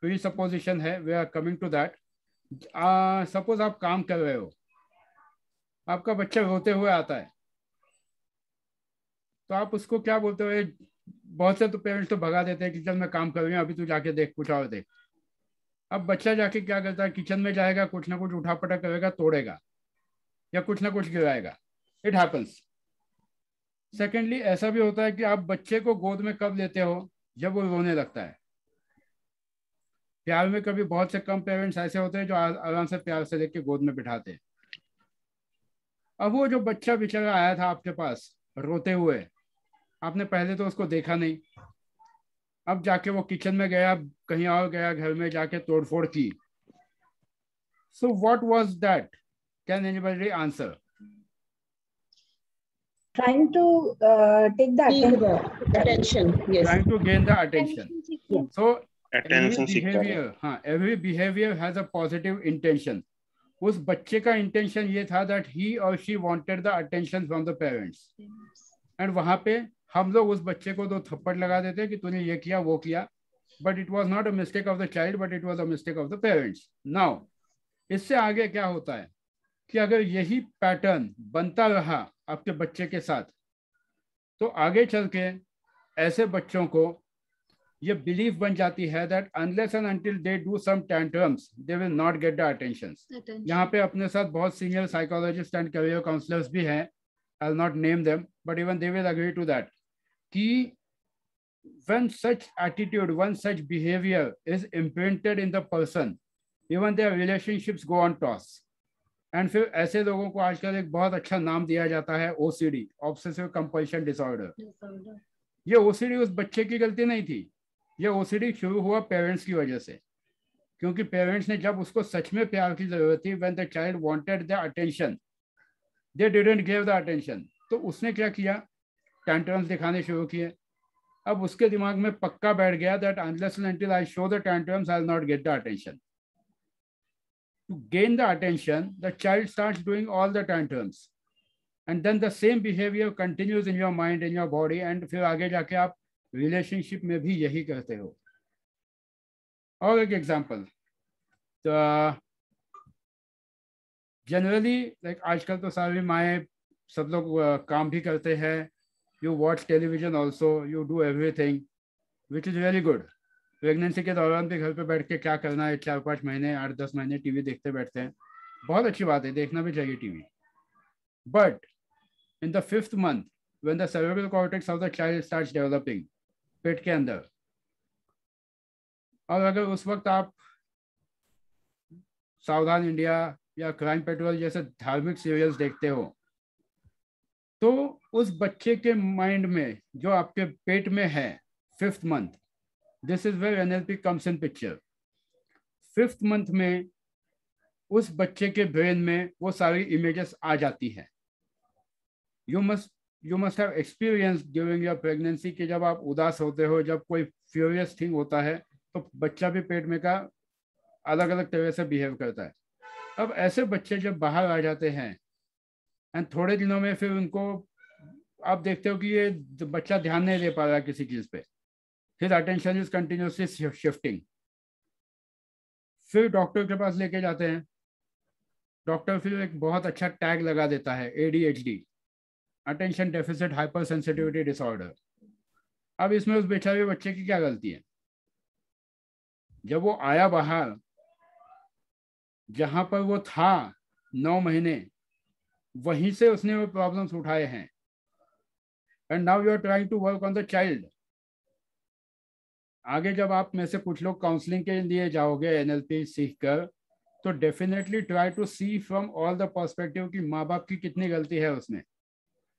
presupposition है, we are coming to that. Suppose आप काम कर रहे हो, आपका बच्चा रोते हुए आता है, तो आप उसको क्या बोलते हो? बहुत से तो पेरेंट्स तो भगा देते हैं कि चल मैं काम कर रही हूँ, अभी तू जाके देख, कुछ और देख। अब बच्चा जाके क्या करता है? किचन में जाएगा, कुछ ना कुछ उठापटक करेगा, तोड़ेगा या कुछ ना कुछ गिराएगा। It happens. सेकेंडली ऐसा भी होता है कि आप बच्चे को गोद में कब लेते हो? जब वो रोने लगता है। प्यार में कभी बहुत से कम पेरेंट्स ऐसे होते हैं जो आराम से प्यार से लेके गोद में बिठाते हैं। अब वो जो बच्चा बेचारा आया था आपके पास रोते हुए, आपने पहले तो उसको देखा नहीं, अब जाके वो किचन में गया, कहीं और गया, घर में जाके तोड़फोड़ की। So what was that? Can anybody answer? Trying to take the attention. Yes. Trying to gain the attention. Yes. So Attention seeker. every behavior has a positive intention. उस बच्चे का इंटेंशन ये था that he or she wanted the attention from the parents. And वहां पे हम लोग उस बच्चे को 2 थप्पड़ लगा देते कि तूने ये किया वो किया, but it was not a mistake of the child, but it was a mistake of the parents. Now इससे आगे क्या होता है कि अगर यही पैटर्न बनता रहा आपके बच्चे के साथ, तो आगे चल के ऐसे बच्चों को ये बिलीफ बन जाती है that unless and until they do some tantrums, they will not get the attentions. यहाँ पे अपने साथ बहुत senior psychologist and career counsellors भी हैं, I'll not name them, but even they will agree to that, कि when such attitude, when such behavior is imprinted in the person, even their relationships go on toss. And फिर ऐसे लोगों को आजकल एक बहुत अच्छा नाम दिया जाता है OCD, ऑब्सेसिव कंपल्शन डिसऑर्डर। ये OCD उस बच्चे की गलती नहीं थी, ये OCD शुरू हुआ पेरेंट्स की वजह से, क्योंकि पेरेंट्स ने जब उसको सच में प्यार की जरूरत थी, when the child wanted the attention, they didn't give the attention, तो उसने क्या किया? टैंट्रम्स दिखाने शुरू किए। अब उसके दिमाग में पक्का बैठ गया that unless and until I show the tantrums I will not get the attention. to gain the attention, the child starts doing all the tantrums. And then the same behavior continues in your mind, in your body, and फिर आगे जाके आप relationship में भी यही करते हो. और एक example, generally like आजकल तो सारी माएँ सब लोग काम भी करते हैं. You watch television also, you do everything, which is very good. Pregnancy के दौरान भी घर पे बैठ के क्या करना है, 4-5 महीने 8-10 महीने टीवी देखते बैठते हैं, बहुत अच्छी बात है, देखना भी चाहिए TV. But in the 5th month, when the cerebral cortex of the child starts developing, पेट के अंदर, और अगर उस वक्त आप सावधान इंडिया या क्राइम पेट्रोल जैसे धार्मिक सीरियल्स देखते हो, तो उस बच्चे के माइंड में जो आपके पेट में है 5th month, this is where NLP comes in picture. 5th month में उस बच्चे के ब्रेन में वो सारी इमेजेस आ जाती है. You must have experienced during your pregnancy कि जब आप उदास होते हो, जब कोई फ्यूरियस थिंग होता है, तो बच्चा भी पेट में का अलग अलग तरह से बिहेव करता है. अब ऐसे बच्चे जब बाहर आ जाते हैं एंड थोड़े दिनों में फिर उनको आप देखते हो कि ये बच्चा ध्यान नहीं दे पा रहा किसी चीज पे, his attention is continuously shifting. फिर डॉक्टर के पास लेके जाते हैं, डॉक्टर फिर एक बहुत अच्छा टैग लगा देता है ADHD, attention deficit hyper sensitivity disorder. अब इसमें उस बेचारे बच्चे की क्या गलती है? जब वो आया बाहर, जहां पर वो था 9 महीने, वहीं से उसने वो प्रॉब्लम्स उठाए हैं. And now you are trying to work on the child. आगे जब आप में से कुछ लोग काउंसलिंग के लिए जाओगे NLP सीख कर, तो definitely try to see from all the perspective कि माँ बाप की कितनी गलती है उसमें.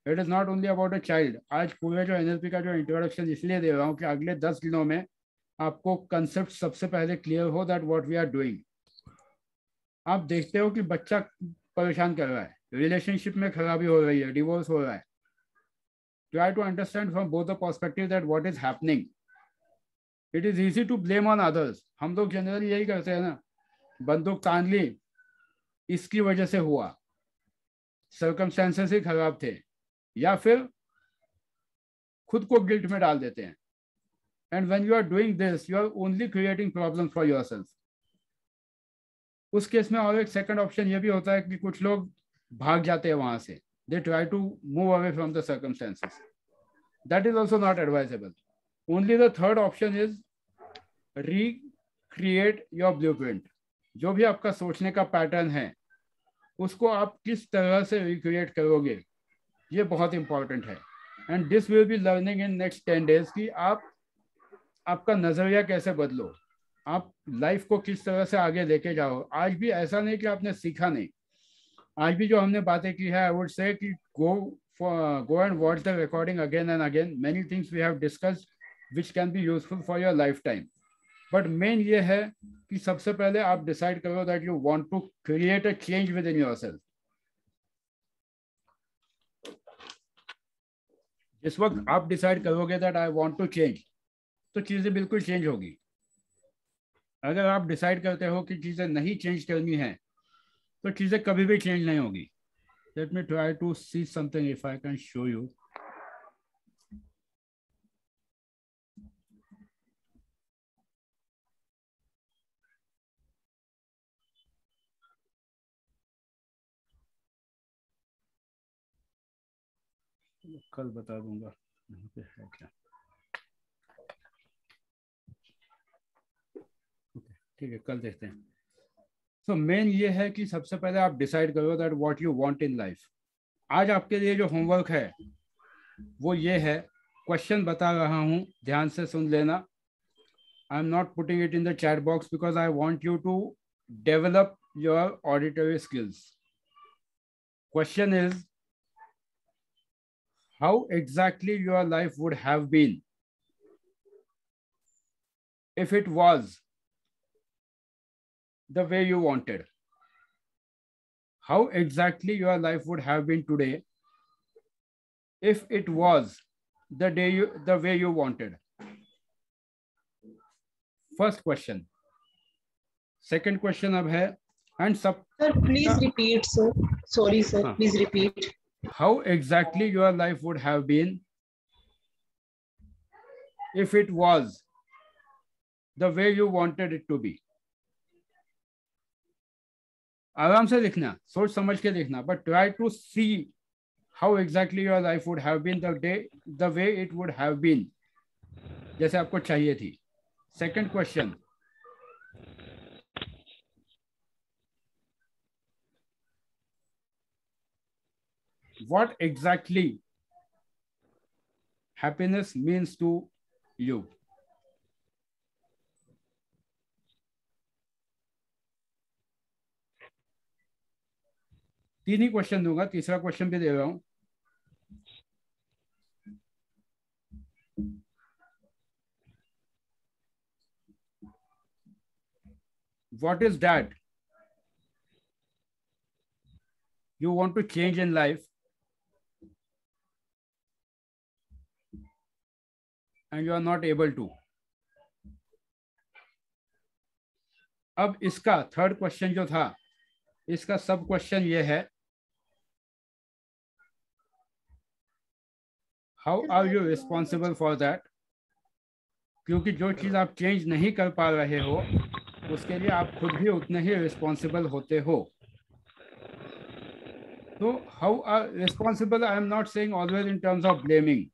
It is not only about a child. आज पूरे जो NLP का जो इंट्रोडक्शन इसलिए दे रहा हूँ कि अगले 10 दिनों में आपको कंसेप्ट सबसे पहले क्लियर हो that what we are doing. आप देखते हो कि बच्चा परेशान कर रहा है, रिलेशनशिप में खराबी हो रही है, डिवोर्स हो रहा है. Try to understand from both the perspective that what is happening. It is easy to blame on others. हम लोग जनरली यही करते हैं ना, बंदूक तान ली, इसकी वजह से हुआ, सर्कमस्टेंसेस ही खराब थे, या फिर खुद को गिल्ट में डाल देते हैं. And when you are doing this, you are only creating problems for yourself. उस केस में और एक सेकंड ऑप्शन ये भी होता है कि कुछ लोग भाग जाते हैं वहां से. They try to move away from the circumstances. That is also not advisable. Only the third option is recreate your blueprint. जो भी आपका सोचने का पैटर्न है, उसको आप किस तरह से रिक्रिएट करोगे, ये बहुत इंपॉर्टेंट है. And this will be learning in next 10 days कि आप आपका नजरिया कैसे बदलो, आप लाइफ को किस तरह से आगे लेके जाओ. आज भी ऐसा नहीं कि आपने सीखा नहीं, आज भी जो हमने बातें की है, आई वुड से कि go and watch the recording again and again. Many things we have discussed which can be useful for your lifetime. But main ये है कि सबसे पहले आप decide करो that you want to create a change within yourself. जिस वक्त आप decide करोगे that I want to change, तो चीजें बिल्कुल change होगी. अगर आप decide करते हो कि चीजें नहीं change करनी है, तो चीजें कभी भी change नहीं होगी. Let me try to see something if I can show you. कल बता दूंगा यहाँ पे है क्या. ठीक है, कल देखते हैं. तो मेन ये है कि सबसे पहले आप डिसाइड करो that what you want in life. आज आपके लिए जो होमवर्क है वो ये है, क्वेश्चन बता रहा हूँ, ध्यान से सुन लेना. I am not putting it in the chat box because I want you to develop your auditory skills. Question is, how exactly your life would have been if it was the way you wanted? How exactly your life would have been today if it was the way you wanted? First question. Second question अब है, And Sir, please repeat, sir. Sorry, sir. Please repeat. How exactly your life would have been if it was the way you wanted it to be. आराम से लिखना, सोच समझ के लिखना, but try to see how exactly your life would have been the way it would have been, जैसे आपको चाहिए थी. Second question. What exactly happiness means to you? तीन ही क्वेश्चन दूंगा, तीसरा क्वेश्चन भी दे रहा हूं. What is that you want to change in life and you are not able to? अब इसका थर्ड क्वेश्चन जो था, इसका सब क्वेश्चन ये है, how are you responsible for that? क्योंकि जो चीज आप चेंज नहीं कर पा रहे हो उसके लिए आप खुद भी उतने ही रिस्पॉन्सिबल होते हो. तो how are responsible, I am not saying always in terms of blaming.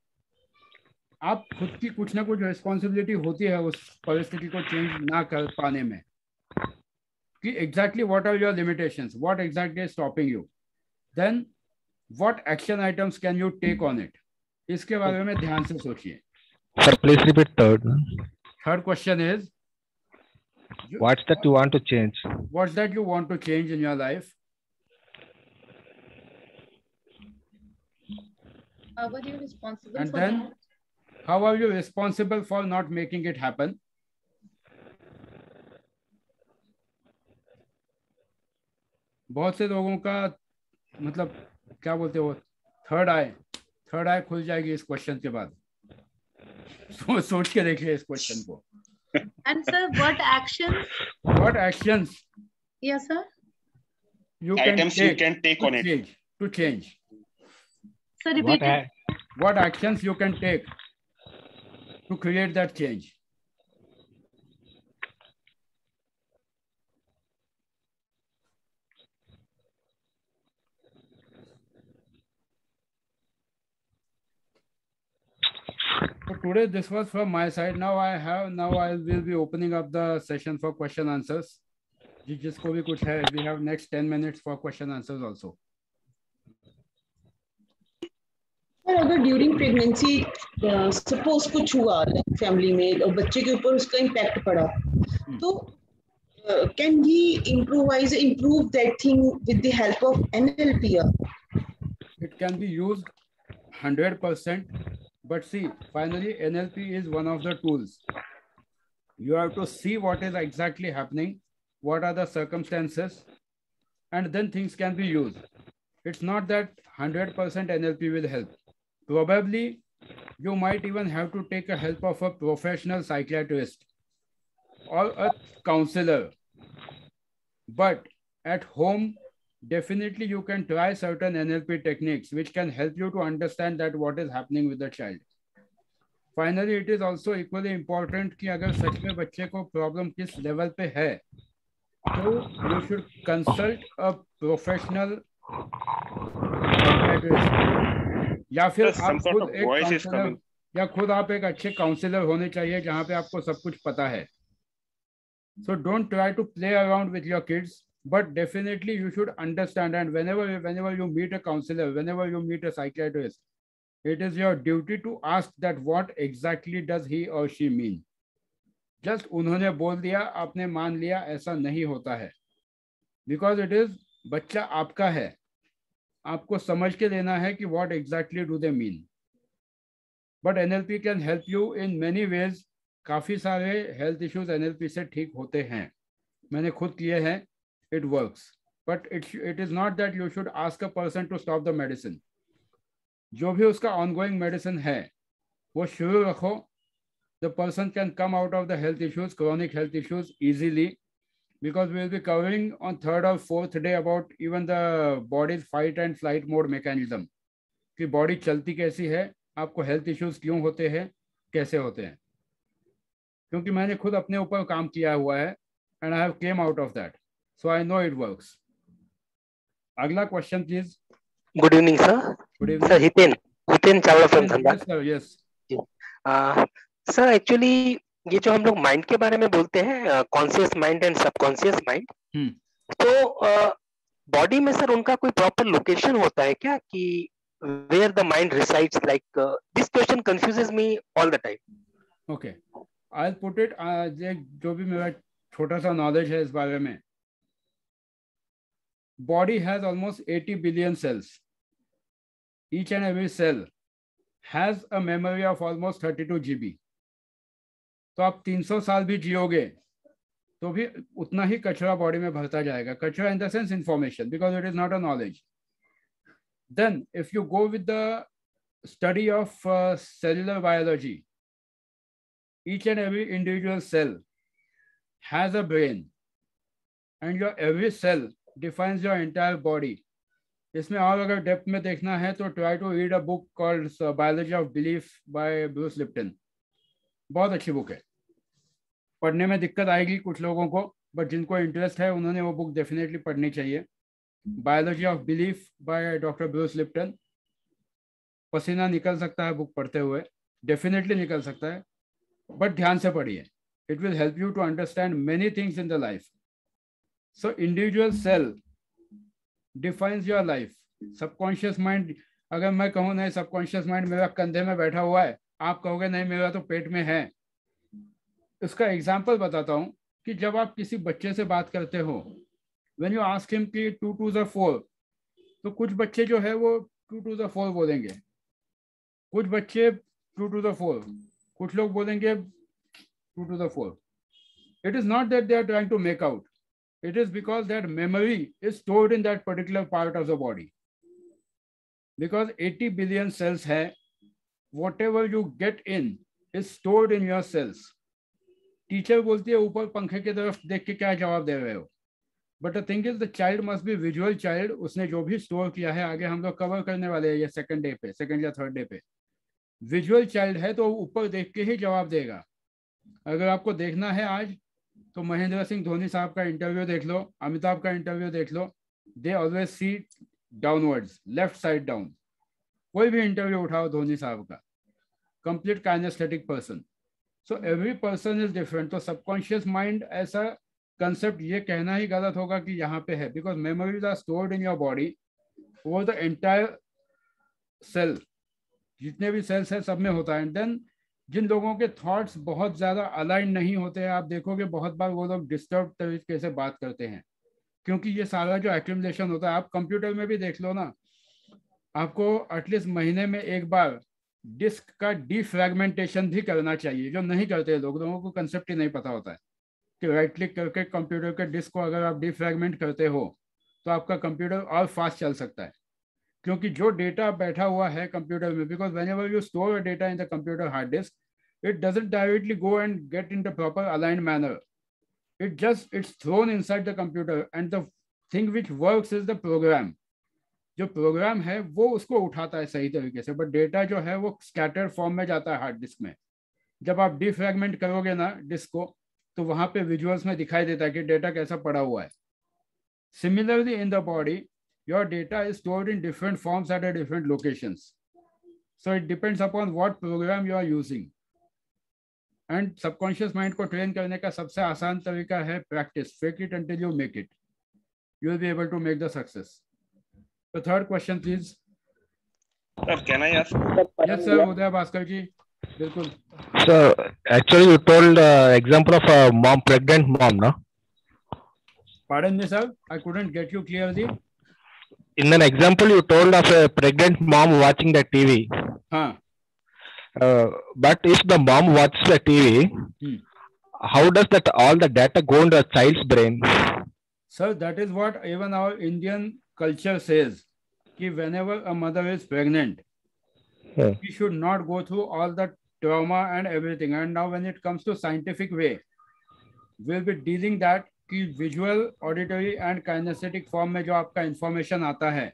आप खुद की कुछ ना कुछ रिस्पॉन्सिबिलिटी होती है उस परिस्थिति को चेंज ना कर पाने में, कि exactly what are your limitations, what exactly is stopping you, then what action items can you take on it. इसके बारे में ध्यान से सोचिए. Sir, please repeat third. Third question is, what's that you want to change? What's that you want to change in your life? How are you responsible and for then that? How are you responsible for not making it happen? बहुत से लोगों का मतलब क्या बोलते हो, थर्ड आई खुल जाएगी इस क्वेश्चन के बाद. सोच के देखिए इस क्वेश्चन को. And sir, what actions? Yes, sir. Items you can take on it to change. Sir, repeat it. What actions you can take to create that change? So today this was from my side. Now I will be opening up the session for question answers. जिसको भी कुछ है, we have next 10 minutes for question answers also. Sir, अगर ड्यूरिंग प्रेगनेंसी सपोज कुछ हुआ फैमिली में और बच्चे के ऊपर उसका इम्पैक्ट पड़ा, तो can we improve that thing with the help of NLP? It can be used 100%, but see, finally NLP is one of the tools. You have to see what is exactly happening, what are the circumstances, and then things can be used. It's not that 100% NLP will help. Probably you might even have to take a help of a professional psychiatrist or a counselor. But at home, definitely you can try certain NLP techniques which can help you to understand that what is happening with the child. Finally, it is also equally important कि अगर सच में बच्चे को प्रॉब्लम किस लेवल पे है, तो you should consult a professional psychiatrist, या फिर आप खुद एक काउंसलर या खुद आप एक अच्छे काउंसलर होने चाहिए जहाँ पे आपको सब कुछ पता है. So don't try to play around with your kids, but definitely you should understand, and whenever you meet a counselor, whenever you meet a psychiatrist, it is your duty to ask that what exactly does he or she mean. Just उन्होंने बोल दिया, आपने मान लिया, ऐसा नहीं होता है. Because it is बच्चा आपका है, आपको समझ के लेना है कि what exactly do they mean. But NLP can help you in many ways. काफ़ी सारे हेल्थ इश्यूज NLP से ठीक होते हैं, मैंने खुद किए हैं. It works, but it is not that you should ask a person to stop the medicine. जो भी उसका ongoing medicine है वो शुरू रखो. The person can come out of the health issues, chronic health issues easily because we'll be covering on 3rd or 4th day about even the body's fight and flight mode mechanism, कि body चलती कैसी है, आपको health issues क्यों होते हैं, कैसे होते हैं, क्योंकि मैंने खुद अपने ऊपर काम किया हुआ है and I have came out of that, so I know it works. अगला question please. Good evening sir. Good evening sir. Hiten Chawla from Dhandha. Yes sir, yes. Sir actually ये जो हम लोग माइंड के बारे में बोलते हैं, conscious mind and subconscious mind, तो बॉडी में सर उनका कोई प्रॉपर लोकेशन होता है क्या कि where the mind resides? Like this question confuses me all the time. Okay, I will put it, जो भी मेरा छोटा सा नॉलेज है इस बारे में. Body has almost 80 billion cells. Each and every cell has a memory of almost 32 GB. तो आप 300 साल भी जियोगे तो भी उतना ही कचरा बॉडी में भरता जाएगा. कचरा in the sense information, because it is not a knowledge. Then if you go with the study of cellular biology, each and every individual cell has a brain and your every cell defines your entire body. इसमें और अगर डेप्थ में देखना है तो try to read a book called Biology of Belief by Bruce Lipton. बहुत अच्छी बुक है. पढ़ने में दिक्कत आएगी कुछ लोगों को, बट जिनको इंटरेस्ट है उन्होंने वो बुक डेफिनेटली पढ़नी चाहिए. Biology of belief by doctor Bruce Lipton. पसीना निकल सकता है बुक पढ़ते हुए, डेफिनेटली निकल सकता है, बट ध्यान से पढ़िए. It will help you to understand many things in the life. So individual cell defines your life. Subconscious mind, अगर मैं कहूँ नहीं सबकॉन्शियस माइंड मेरा कंधे में बैठा हुआ है, आप कहोगे नहीं मेरा तो पेट में है. इसका एग्जाम्पल बताता हूँ कि जब आप किसी बच्चे से बात करते हो, व्हेन यू आस्क हिम कि 2 2 4, तो कुछ बच्चे जो है वो 2 2 4 बोलेंगे, कुछ बच्चे 2 2 4, कुछ लोग बोलेंगे 2 2 4. It is not that they are trying to make out. It is because that memory is stored in that particular part of the body. Because 80 billion cells है, whatever you get in is stored in your cells. Teacher बोलती है ऊपर पंखे की तरफ देख के क्या जवाब दे रहे हो, but the thing is the child must be visual child. उसने जो भी स्टोर किया है, आगे हम लोग कवर करने वाले हैं ये सेकंड या थर्ड डे पे. विजुअल चाइल्ड है तो ऊपर देख के ही जवाब देगा. अगर आपको देखना है आज तो महेंद्र सिंह धोनी साहब का इंटरव्यू देख लो, अमिताभ का इंटरव्यू देख लो. They always see downwards, left side down. कोई भी इंटरव्यू उठाओ धोनी साहब का, complete kinesthetic person. So every person is different. तो सबकॉन्शियस माइंड ऐसा कंसेप्ट ये कहना ही गलत होगा कि यहाँ पे है, because memories are stored in your body over the entire cell. जितने भी सेल्स है सब में होता है. एंड देन जिन लोगों के थॉट्स बहुत ज़्यादा अलाइन नहीं होते हैं, आप देखोगे बहुत बार वो लोग डिस्टर्ब तरीके से बात करते हैं, क्योंकि ये सारा जो एक्यूमुलेशन होता है, आप कंप्यूटर में भी देख लो ना, आपको एटलीस्ट महीने में एक बार डिस्क का डिफ्रैगमेंटेशन भी करना चाहिए, जो नहीं करते लोगों को कंसेप्ट ही नहीं पता होता है कि राइट क्लिक करके कंप्यूटर के डिस्क को अगर आप डिफ्रैगमेंट करते हो तो आपका कंप्यूटर और फास्ट चल सकता है. क्योंकि जो डेटा बैठा हुआ है कंप्यूटर में, because whenever you store a data in the computer hard disk, it doesn't directly go and get in the proper aligned manner. It's thrown inside the computer, and the thing which works is the program. जो प्रोग्राम है वो उसको उठाता है सही तरीके से, बट डेटा जो है वो स्कैटर्ड फॉर्म में जाता है हार्ड डिस्क में. जब आप डिफ्रैगमेंट करोगे ना डिस्क को, तो वहां पे विजुअल्स में दिखाई देता है कि डेटा कैसा पड़ा हुआ है. Similarly in the body your data is stored in different forms at different locations. So it depends upon what program you are using. And subconscious mind को train करने का सबसे आसान तरीका है practice. Fake it until you make it. You will be able to make the success. The third question, please. Sir, can I ask? Yes, sir. Udaya Bhaskar ji. बिल्कुल. So actually you told example of a mom, pregnant mom, no? Pardon me, sir. I couldn't get you clearly. In an example, you told of a pregnant mom watching the TV. But if the mom watches the TV, how does that all the data go into the child's brain? Sir, that is what even our Indian culture says. Ki whenever a mother is pregnant, she should not go through all the trauma and everything. And now when it comes to scientific way, we'll be dealing that कि visual, auditory and kinesthetic form में जो आपका इंफॉर्मेशन आता है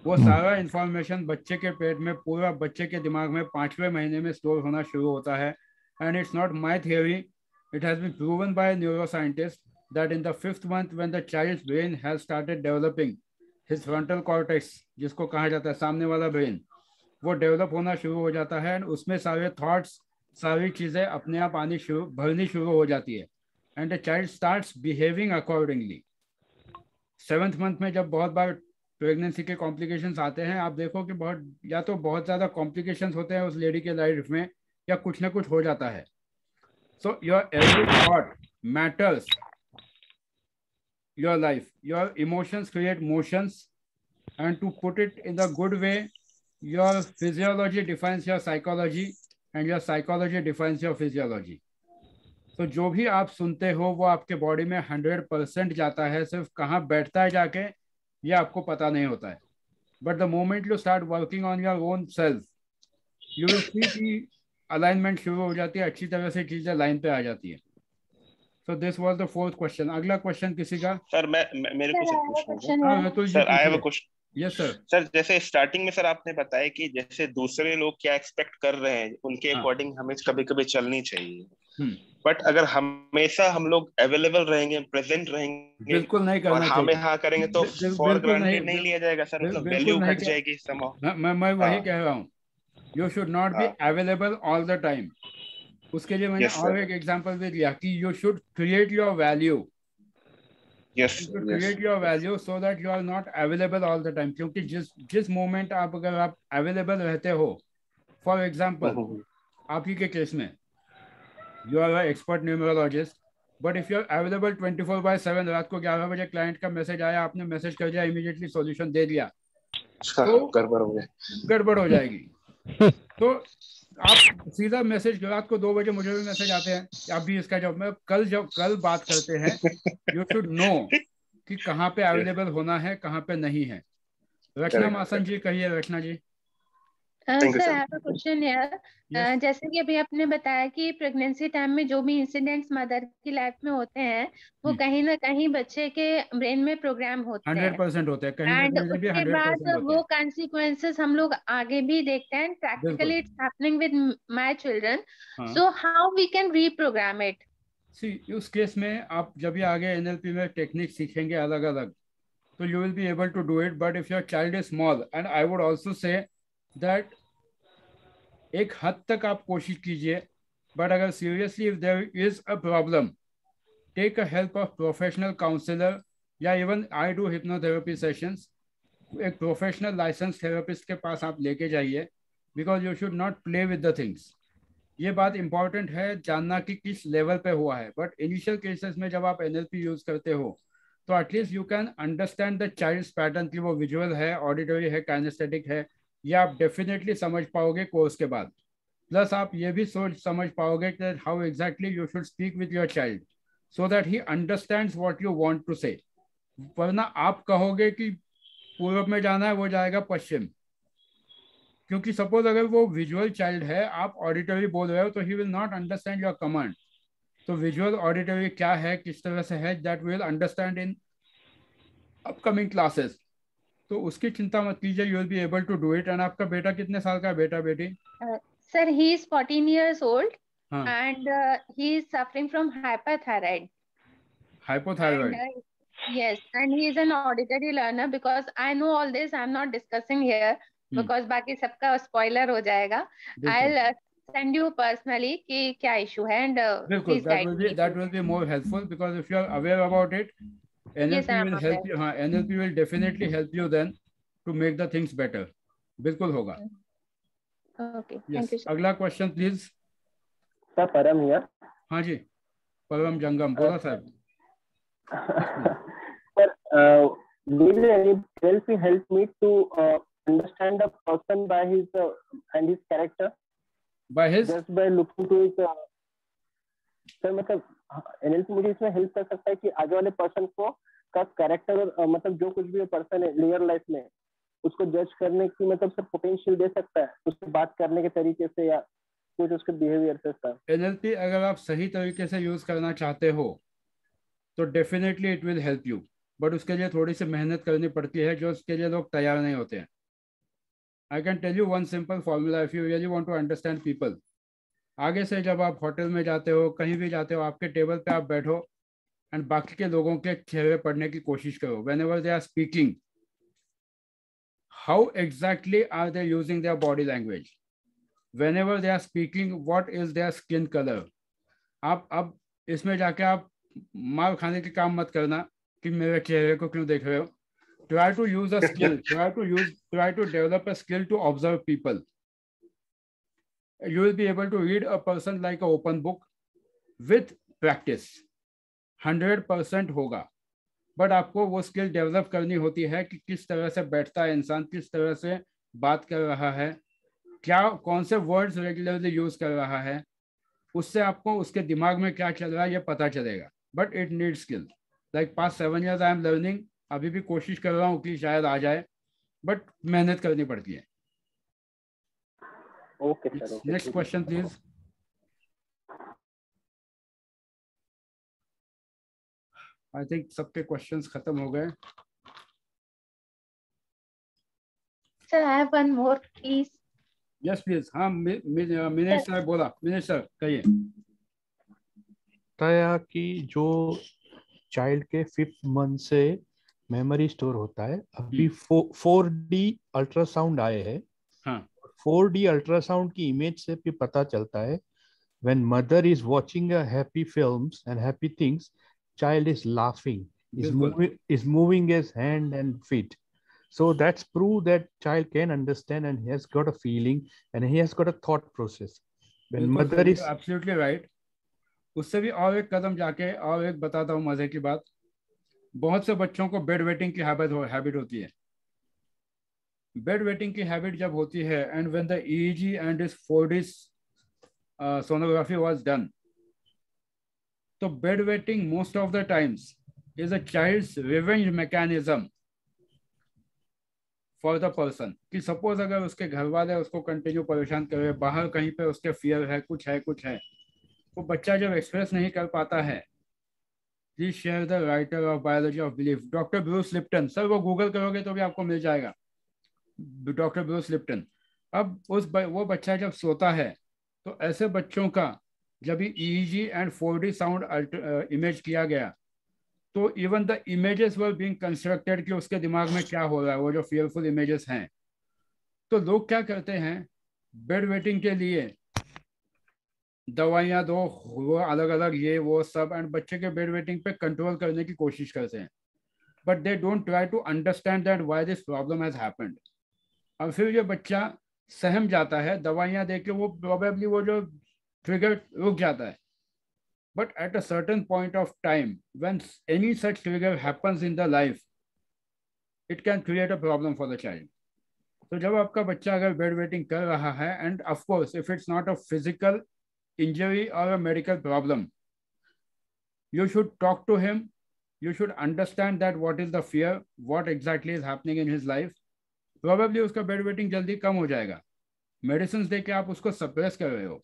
वो सारा इंफॉर्मेशन बच्चे के पेट में, पूरा बच्चे के दिमाग में 5वें महीने में स्टोर होना शुरू होता है. And it's not my theory, it has been proven by neuroscientists that in the 5th month when the child's brain has started developing, his frontal cortex जिसको कहा जाता है सामने वाला ब्रेन, वो डेवलप होना शुरू हो जाता है. एंड उसमें सारे थॉट्स, सारी चीजें अपने आप भरनी शुरू हो जाती है. And the child starts behaving accordingly. 7th month में जब बहुत बार प्रेगनेंसी के कॉम्प्लिकेशंस आते हैं, आप देखो कि बहुत ज्यादा कॉम्प्लिकेशंस होते हैं उस लेडी के लाइफ में, या कुछ ना कुछ हो जाता है. So your every thought matters. Your life, your emotions create motions, and to put it in the good way, your physiology defines your psychology, and your psychology defines your physiology. So जो भी आप सुनते हो वो आपके बॉडी में 100% जाता है. सिर्फ कहाँ बैठता है जाके ये आपको पता नहीं होता है. But the moment you start working on your own self, you will see कि अलाइनमेंट शुरू हो जाती है, अच्छी तरह से चीजें लाइन पे आ जाती है. So this was the 4th question. अगला क्वेश्चन किसी का? सर मेरे को sir I have a question. Yes sir. Sir जैसे स्टार्टिंग में सर आपने बताया कि जैसे दूसरे लोग क्या एक्सपेक्ट कर रहे हैं उनके अकॉर्डिंग हमें कभी कभी चलनी चाहिए. बट अगर हमेशा हम लोग अवेलेबल रहेंगे, प्रेजेंट रहेंगे, बिल्कुल नहीं करना चाहिए, और हाँ करेंगे तो फॉर ग्रांटेड नहीं लिया जाएगा सर. मतलब वैल्यू घट जाएगी. मैं वही कह रहा हूँ. You should not be available all the time. उसके लिए मैंने और एक एग्जांपल भी दिया कि you should create your value. Yes. You should create your value so that you are not available all the time. क्योंकि जिस मोमेंट अगर आप available रहते हो, for example, आप ही के केस में you are an expert numerologist, but if you are available 24/7, रात को 11 बजे क्लाइंट का मैसेज आया, आपने मैसेज कर दिया, इमीडिएटली सॉल्यूशन दे दिया, तो गड़बड़ हो जाएगी. तो आप सीधा मैसेज, रात को 2 बजे मुझे भी मैसेज आते हैं, आप भी इसका जवाब, मैं कल बात करते हैं. यू शुड नो कि कहाँ पे अवेलेबल होना है, कहाँ पे नहीं है. रचना मासन जी, कहिए Rachna ji. Sir I have a question here. जैसे कि अभी आपने बताया कि प्रेगनेंसी टाइम में जो भी इंसिडेंट्स मदर की लाइफ में होते हैं वो कहीं ना कहीं बच्चे के ब्रेन में प्रोग्राम होते हैं. 100% होते हैं. एंड उसके बाद वो कॉन्सिक्वेंसेस हम लोग आगे भी देखते हैं. Practically it's happening with my children. So how we can reprogram it? See, उस केस में आप जब भी आगे एनएलपी में टेक्निक सीखेंगे अलग अलग, तो you will be able to do it. But if your child is small, and I would also say that एक हद तक आप कोशिश कीजिए, बट अगर seriously if there is a problem, take a help of professional counsellor, या even I do hypnotherapy sessions. एक प्रोफेशनल लाइसेंस थेरेपिस्ट के पास आप लेके जाइए, because you should not play with the things. ये बात इंपॉर्टेंट है जानना कि किस लेवल पे हुआ है. बट इनिशियल केसेस में जब आप एनएलपी यूज करते हो तो at least you can understand the child's pattern की वो विजुअल है, ऑडिटरी है, काइनेस्थेटिक है, ये आप डेफिनेटली समझ पाओगे कोर्स के बाद. प्लस आप ये भी समझ पाओगे कि how exactly you should speak with your child so that he understands what you want to say. वरना आप कहोगे कि पूर्व में जाना है, वो जाएगा पश्चिम. क्योंकि सपोज अगर वो विजुअल चाइल्ड है, आप ऑडिटरी बोल रहे हो, तो he will not understand your command. तो विजुअल ऑडिटरी क्या है, किस तरह से है, that will understand in upcoming classes. तो उसकी चिंता मत कीजिए, you will be able to do it. And आपका बेटा कितने साल का है, बेटा बेटी? Sir he is 14 years old and he is suffering from hypothyroid. Hypothyroid. Yes, and he is an auditory learner. Because I know all this, I'm not discussing here because बाकी सबका स्पॉइलर हो जाएगा. I'll send you personally कि क्या इशू है, and बिल्कुल, that will be more helpful, because if you are aware about it, NLP will help you. हाँ, NLP will definitely help you then to make the things better. बिल्कुल होगा. Okay, thank you sir. अगला क्वेश्चन प्लीज. सर परम हियर. हाँ जी, परम जंगम, बोला साहब. Sir, will NLP help me to understand a person by his and his character? By his? Just by looking to his. Sir मतलब NLP मुझे इसमें हेल्प कर सकता है कि आगे वाले पर्सन को का कैरेक्टर और मतलब जो कुछ भी पर्सन है रियल लाइफ में उसको जज करने की मतलब सर पोटेंशियल दे सकता है, उससे बात करने के तरीके से या कुछ उसके बिहेवियर से. सर NLP अगर आप सही तरीके से यूज करना चाहते हो तो definitely it will help you, but उसके लिए थोड़ी सी मेहनत करनी पड़ती है जो उसके लिए लोग तैयार नहीं होते हैं. I can tell you one simple formula if you really want to understand people. आगे से जब आप होटल में जाते हो, कहीं भी जाते हो, आपके टेबल पे आप बैठो एंड बाकी के लोगों के चेहरे पढ़ने की कोशिश करो. Whenever they are speaking, how exactly are they using their body language? Whenever they are speaking, what is their skin color? आप अब इसमें जाके आप मार खाने के काम मत करना कि मेरे चेहरे को क्यों देख रहे हो. Try to use a skill. Try to develop a skill to observe people. You will be able to read a person like an open book with practice. 100% होगा. बट आपको वो स्किल डेवलप करनी होती है कि किस तरह से बैठता है इंसान, किस तरह से बात कर रहा है, क्या कौन से वर्ड्स रेगुलरली यूज कर रहा है. उससे आपको उसके दिमाग में क्या चल रहा है ये पता चलेगा. But it need skill. Like past 7 years I am learning. अभी भी कोशिश कर रहा हूँ कि शायद आ जाए, बट मेहनत करनी पड़ती है. Okay sir. Next question please. I think सबके क्वेश्चंस खत्म हो गए. Sir I have one more please. Yes please. हाँ मिनेश सर बोला. मिनेश सर कहिए. बताया कि जो चाइल्ड के 5th मंथ से मेमोरी स्टोर होता है. अभी 4D अल्ट्रासाउंड आए हैं. हाँ. 4D अल्ट्रासाउंड की इमेज से भी पता चलता है when mother is watching a happy films and happy things, child is laughing, is moving his hand and feet. So that's proof that child can understand and he has got a feeling and he has got a thought process. When mother is absolutely right. उससे भी और एक कदम जाके और एक बताता हूँ मजे की बात. बहुत से बच्चों को बेड वेटिंग की हैबिट होती है. बेड वेटिंग की हैबिट जब होती है and when the EEG and is 4D sonography was done, तो bed wetting most of the times is a child's revenge mechanism for the person. कि सपोज अगर उसके घर वाले उसको कंटिन्यू परेशान कर रहे, बाहर कहीं पे उसके फियर है, कुछ है, वो बच्चा जब एक्सप्रेस नहीं कर पाता है. Please share the writer of biology of belief, doctor Bruce Lipton. Sir वो गूगल करोगे तो भी आपको मिल जाएगा, डॉक्टर ब्रूस लिप्टन. अब वो बच्चा जब सोता है तो ऐसे बच्चों का जब EEG and 4D sound image किया गया तो even the images were being constructed कि उसके दिमाग में क्या हो रहा है, वो जो फियरफुल इमेजेस हैं. तो लोग क्या करते हैं, बेड वेटिंग के लिए दवाइयाँ दो, वो अलग अलग ये वो सब, एंड बच्चे के बेड वेटिंग पे कंट्रोल करने की कोशिश करते हैं. But they don't try to understand that why this problem has happened. और फिर ये बच्चा सहम जाता है, दवाइयाँ दे के वो प्रोबेबली वो जो ट्रिगर रुक जाता है. But at a certain point of time, when any such trigger happens in the life, it can create a problem for the child. तो जब आपका बच्चा अगर बेड वेटिंग कर रहा है, and of course if it's not a physical injury or a medical problem, you should talk to him. You should understand that what is the fear, what exactly is happening in his life. Probably उसका बेड वेटिंग जल्दी कम हो जाएगा. मेडिसिन दे के आप उसको सप्रेस कर रहे हो.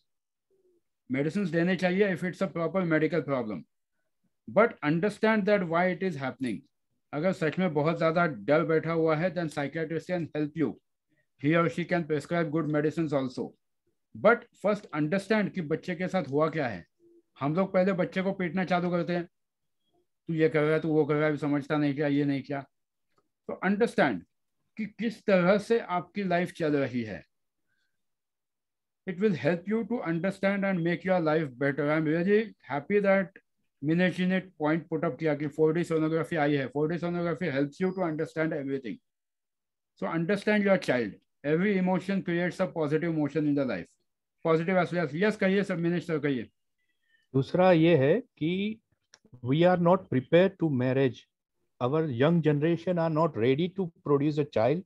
मेडिसिन देने चाहिए if it's a proper medical problem, but understand that why it is happening. अगर सच में बहुत ज़्यादा डर बैठा हुआ है then psychiatrist can help you. He or she can prescribe good medicines also. But first understand कि बच्चे के साथ हुआ क्या है. हम लोग पहले बच्चे को पीटना चालू करते हैं, तू ये कर रहा है, तू वो कर रहा है, समझता नहीं क्या, ये नहीं क्या. तो अंडरस्टैंड कि किस तरह से आपकी लाइफ चल रही है. It will help you to understand and make your life better. I'm really happy that Minesh ने point put up किया कि 4D sonography आई है. 4D sonography helps you to understand everything. So understand your child. Every emotion creates a positive emotion in the life. Positive as well as yes कहिए सर, Minesh सर कहिए. दूसरा ये है कि we are not prepared to marriage. Our young generation are not ready to produce a child.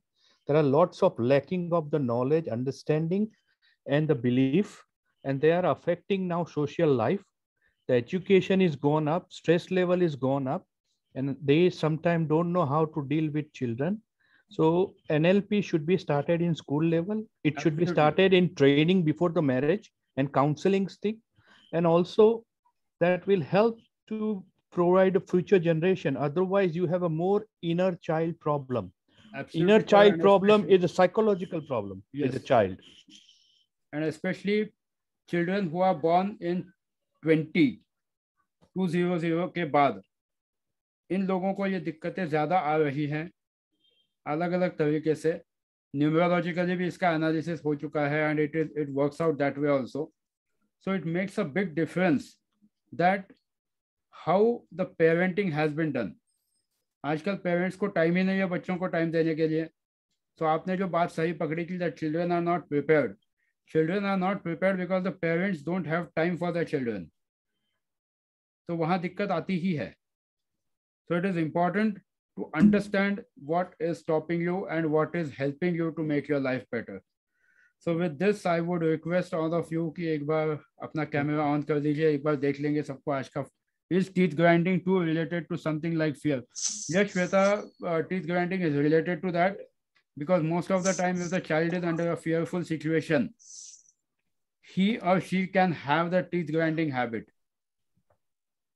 There are lots of lacking of the knowledge, understanding, and the belief, and they are affecting now social life. The education is gone up, stress level is gone up, and they sometimes don't know how to deal with children. So NLP should be started in school level. It should be started in training before the marriage and counseling thing, and also that will help to provide a future generation. Otherwise, you have a more inner child problem. Absolutely. Inner child problem is a psychological problem with the child. And especially children who are born in 2000 के बाद, इन लोगों को ये दिक्कतें ज्यादा आ रही हैं अलग अलग तरीके से. न्यूमरोलॉजिकली भी इसका एनालिसिस हो चुका है and it works out that way also. So it makes a big difference that how the parenting has been done. आजकल पेरेंट्स को टाइम ही नहीं है बच्चों को टाइम देने के लिए. तो आपने जो बात सही पकड़ी कि that children are not prepared. Children are not prepared because the parents don't have time for their children. तो वहाँ दिक्कत आती ही है. So it is important to understand what is stopping you and what is helping you to make your life better. So with this, I would request all of you कि एक बार अपना कैमरा ऑन कर दीजिए, एक बार देख लेंगे सबको आज का. Is teeth grinding too related to something like fear? Yes, Shweta, teeth grinding is related to that because most of the time if the child is under a fearful situation, he or she can have the teeth grinding habit.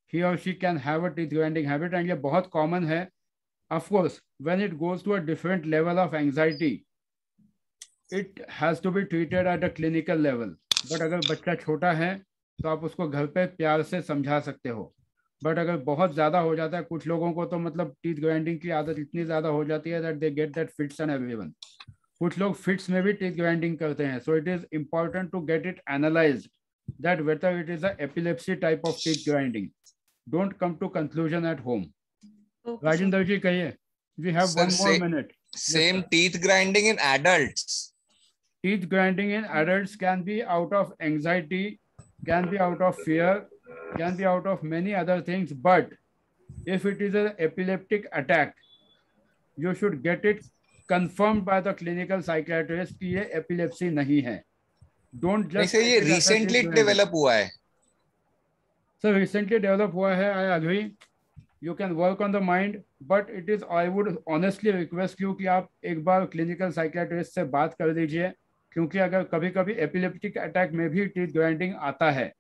He or she can have a teeth grinding habit and ये बहुत common है. Of course, when it goes to a different level of anxiety, it has to be treated at a clinical level. But अगर बच्चा छोटा है तो आप उसको घर पे प्यार से समझा सकते हो. बट अगर बहुत ज़्यादा हो जाता है, कुछ लोगों को तो मतलब टीथ ग्राइंडिंग की आदत इतनी ज़्यादा हो जाती है that they get that fits and everyone. कुछ लोग फिट्स में भी टीथ ग्राइंडिंग करते हैं. So it is important to get it analyzed that whether it is a epilepsy type of teeth grinding. Don't come to conclusion at home. Rajendra ji कहिए. We have one more minute. Same teeth grinding in adults. Teeth grinding in adults can be out of anxiety, can be out of fear, can be out of many other things. But if it is an epileptic attack, you should get it confirmed by the clinical psychiatrist कि ये epilepsy नहीं है. Don't just. नहीं, ये recently develop हुआ है. So recently develop हुआ है. I agree. You can work on the mind, but it is, I would honestly request you कि आप एक बार clinical psychiatrist से बात कर दीजिए, क्योंकि अगर कभी कभी epileptic attack में भी teeth grinding आता है,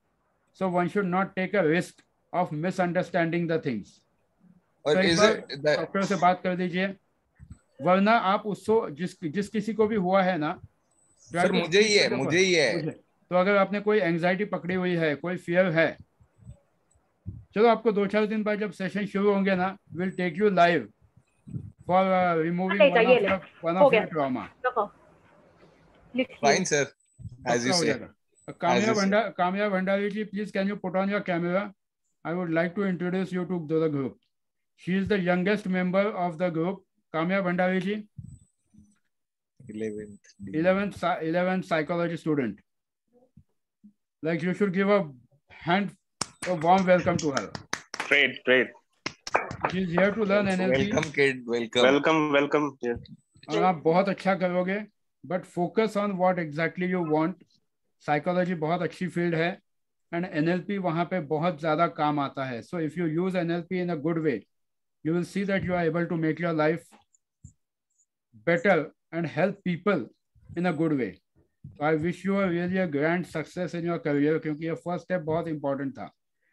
so one should not take a risk of misunderstanding the things. और तो एक बार डॉक्टर से बात कर दीजिए, वरना आप उसको जिस किसी को भी हुआ है ना, सर मुझे ही है. तो अगर आपने कोई एंजाइटी पकड़ी हुई है, कोई फियर है, चलो आपको 2-4 दिन बाद जब सेशन शुरू होंगे ना, will take you live for removing one of your trauma. Fine sir, as you say. Kamya Bhandari ji, please can you put on your camera? I would like to introduce you to the group. She is the youngest member of the group. Kamya Bhandari ji, 11th psychology student. Like you should give a warm welcome to her. Great. She is here to learn NLP. Welcome kid, welcome. Yeah. और आप बहुत अच्छा करोगे, but focus on what exactly you want. Psychology बहुत अच्छी फील्ड है and NLP वहाँ पे बहुत ज़्यादा काम आता है. So if you use NLP in a good way, you will see that you are able to make your life better and help people in a good way. So I wish you a grand success in your career, क्योंकि ये first step बहुत important था.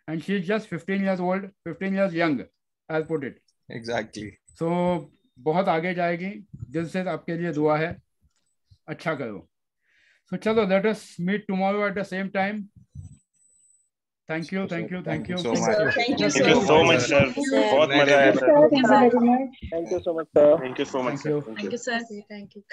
And she is just 15 years old, 15 years young, I'll put it. Exactly. So बहुत आगे जाएगी. दिल से आपके लिए दुआ है. अच्छा करो. So chalo, let us meet tomorrow at the same time. Thank you so much. Thank you so much, sir. बहुत मजा आया sir. Thank you so much, sir. Thank you so much, sir. Thank you, sir. Thank you.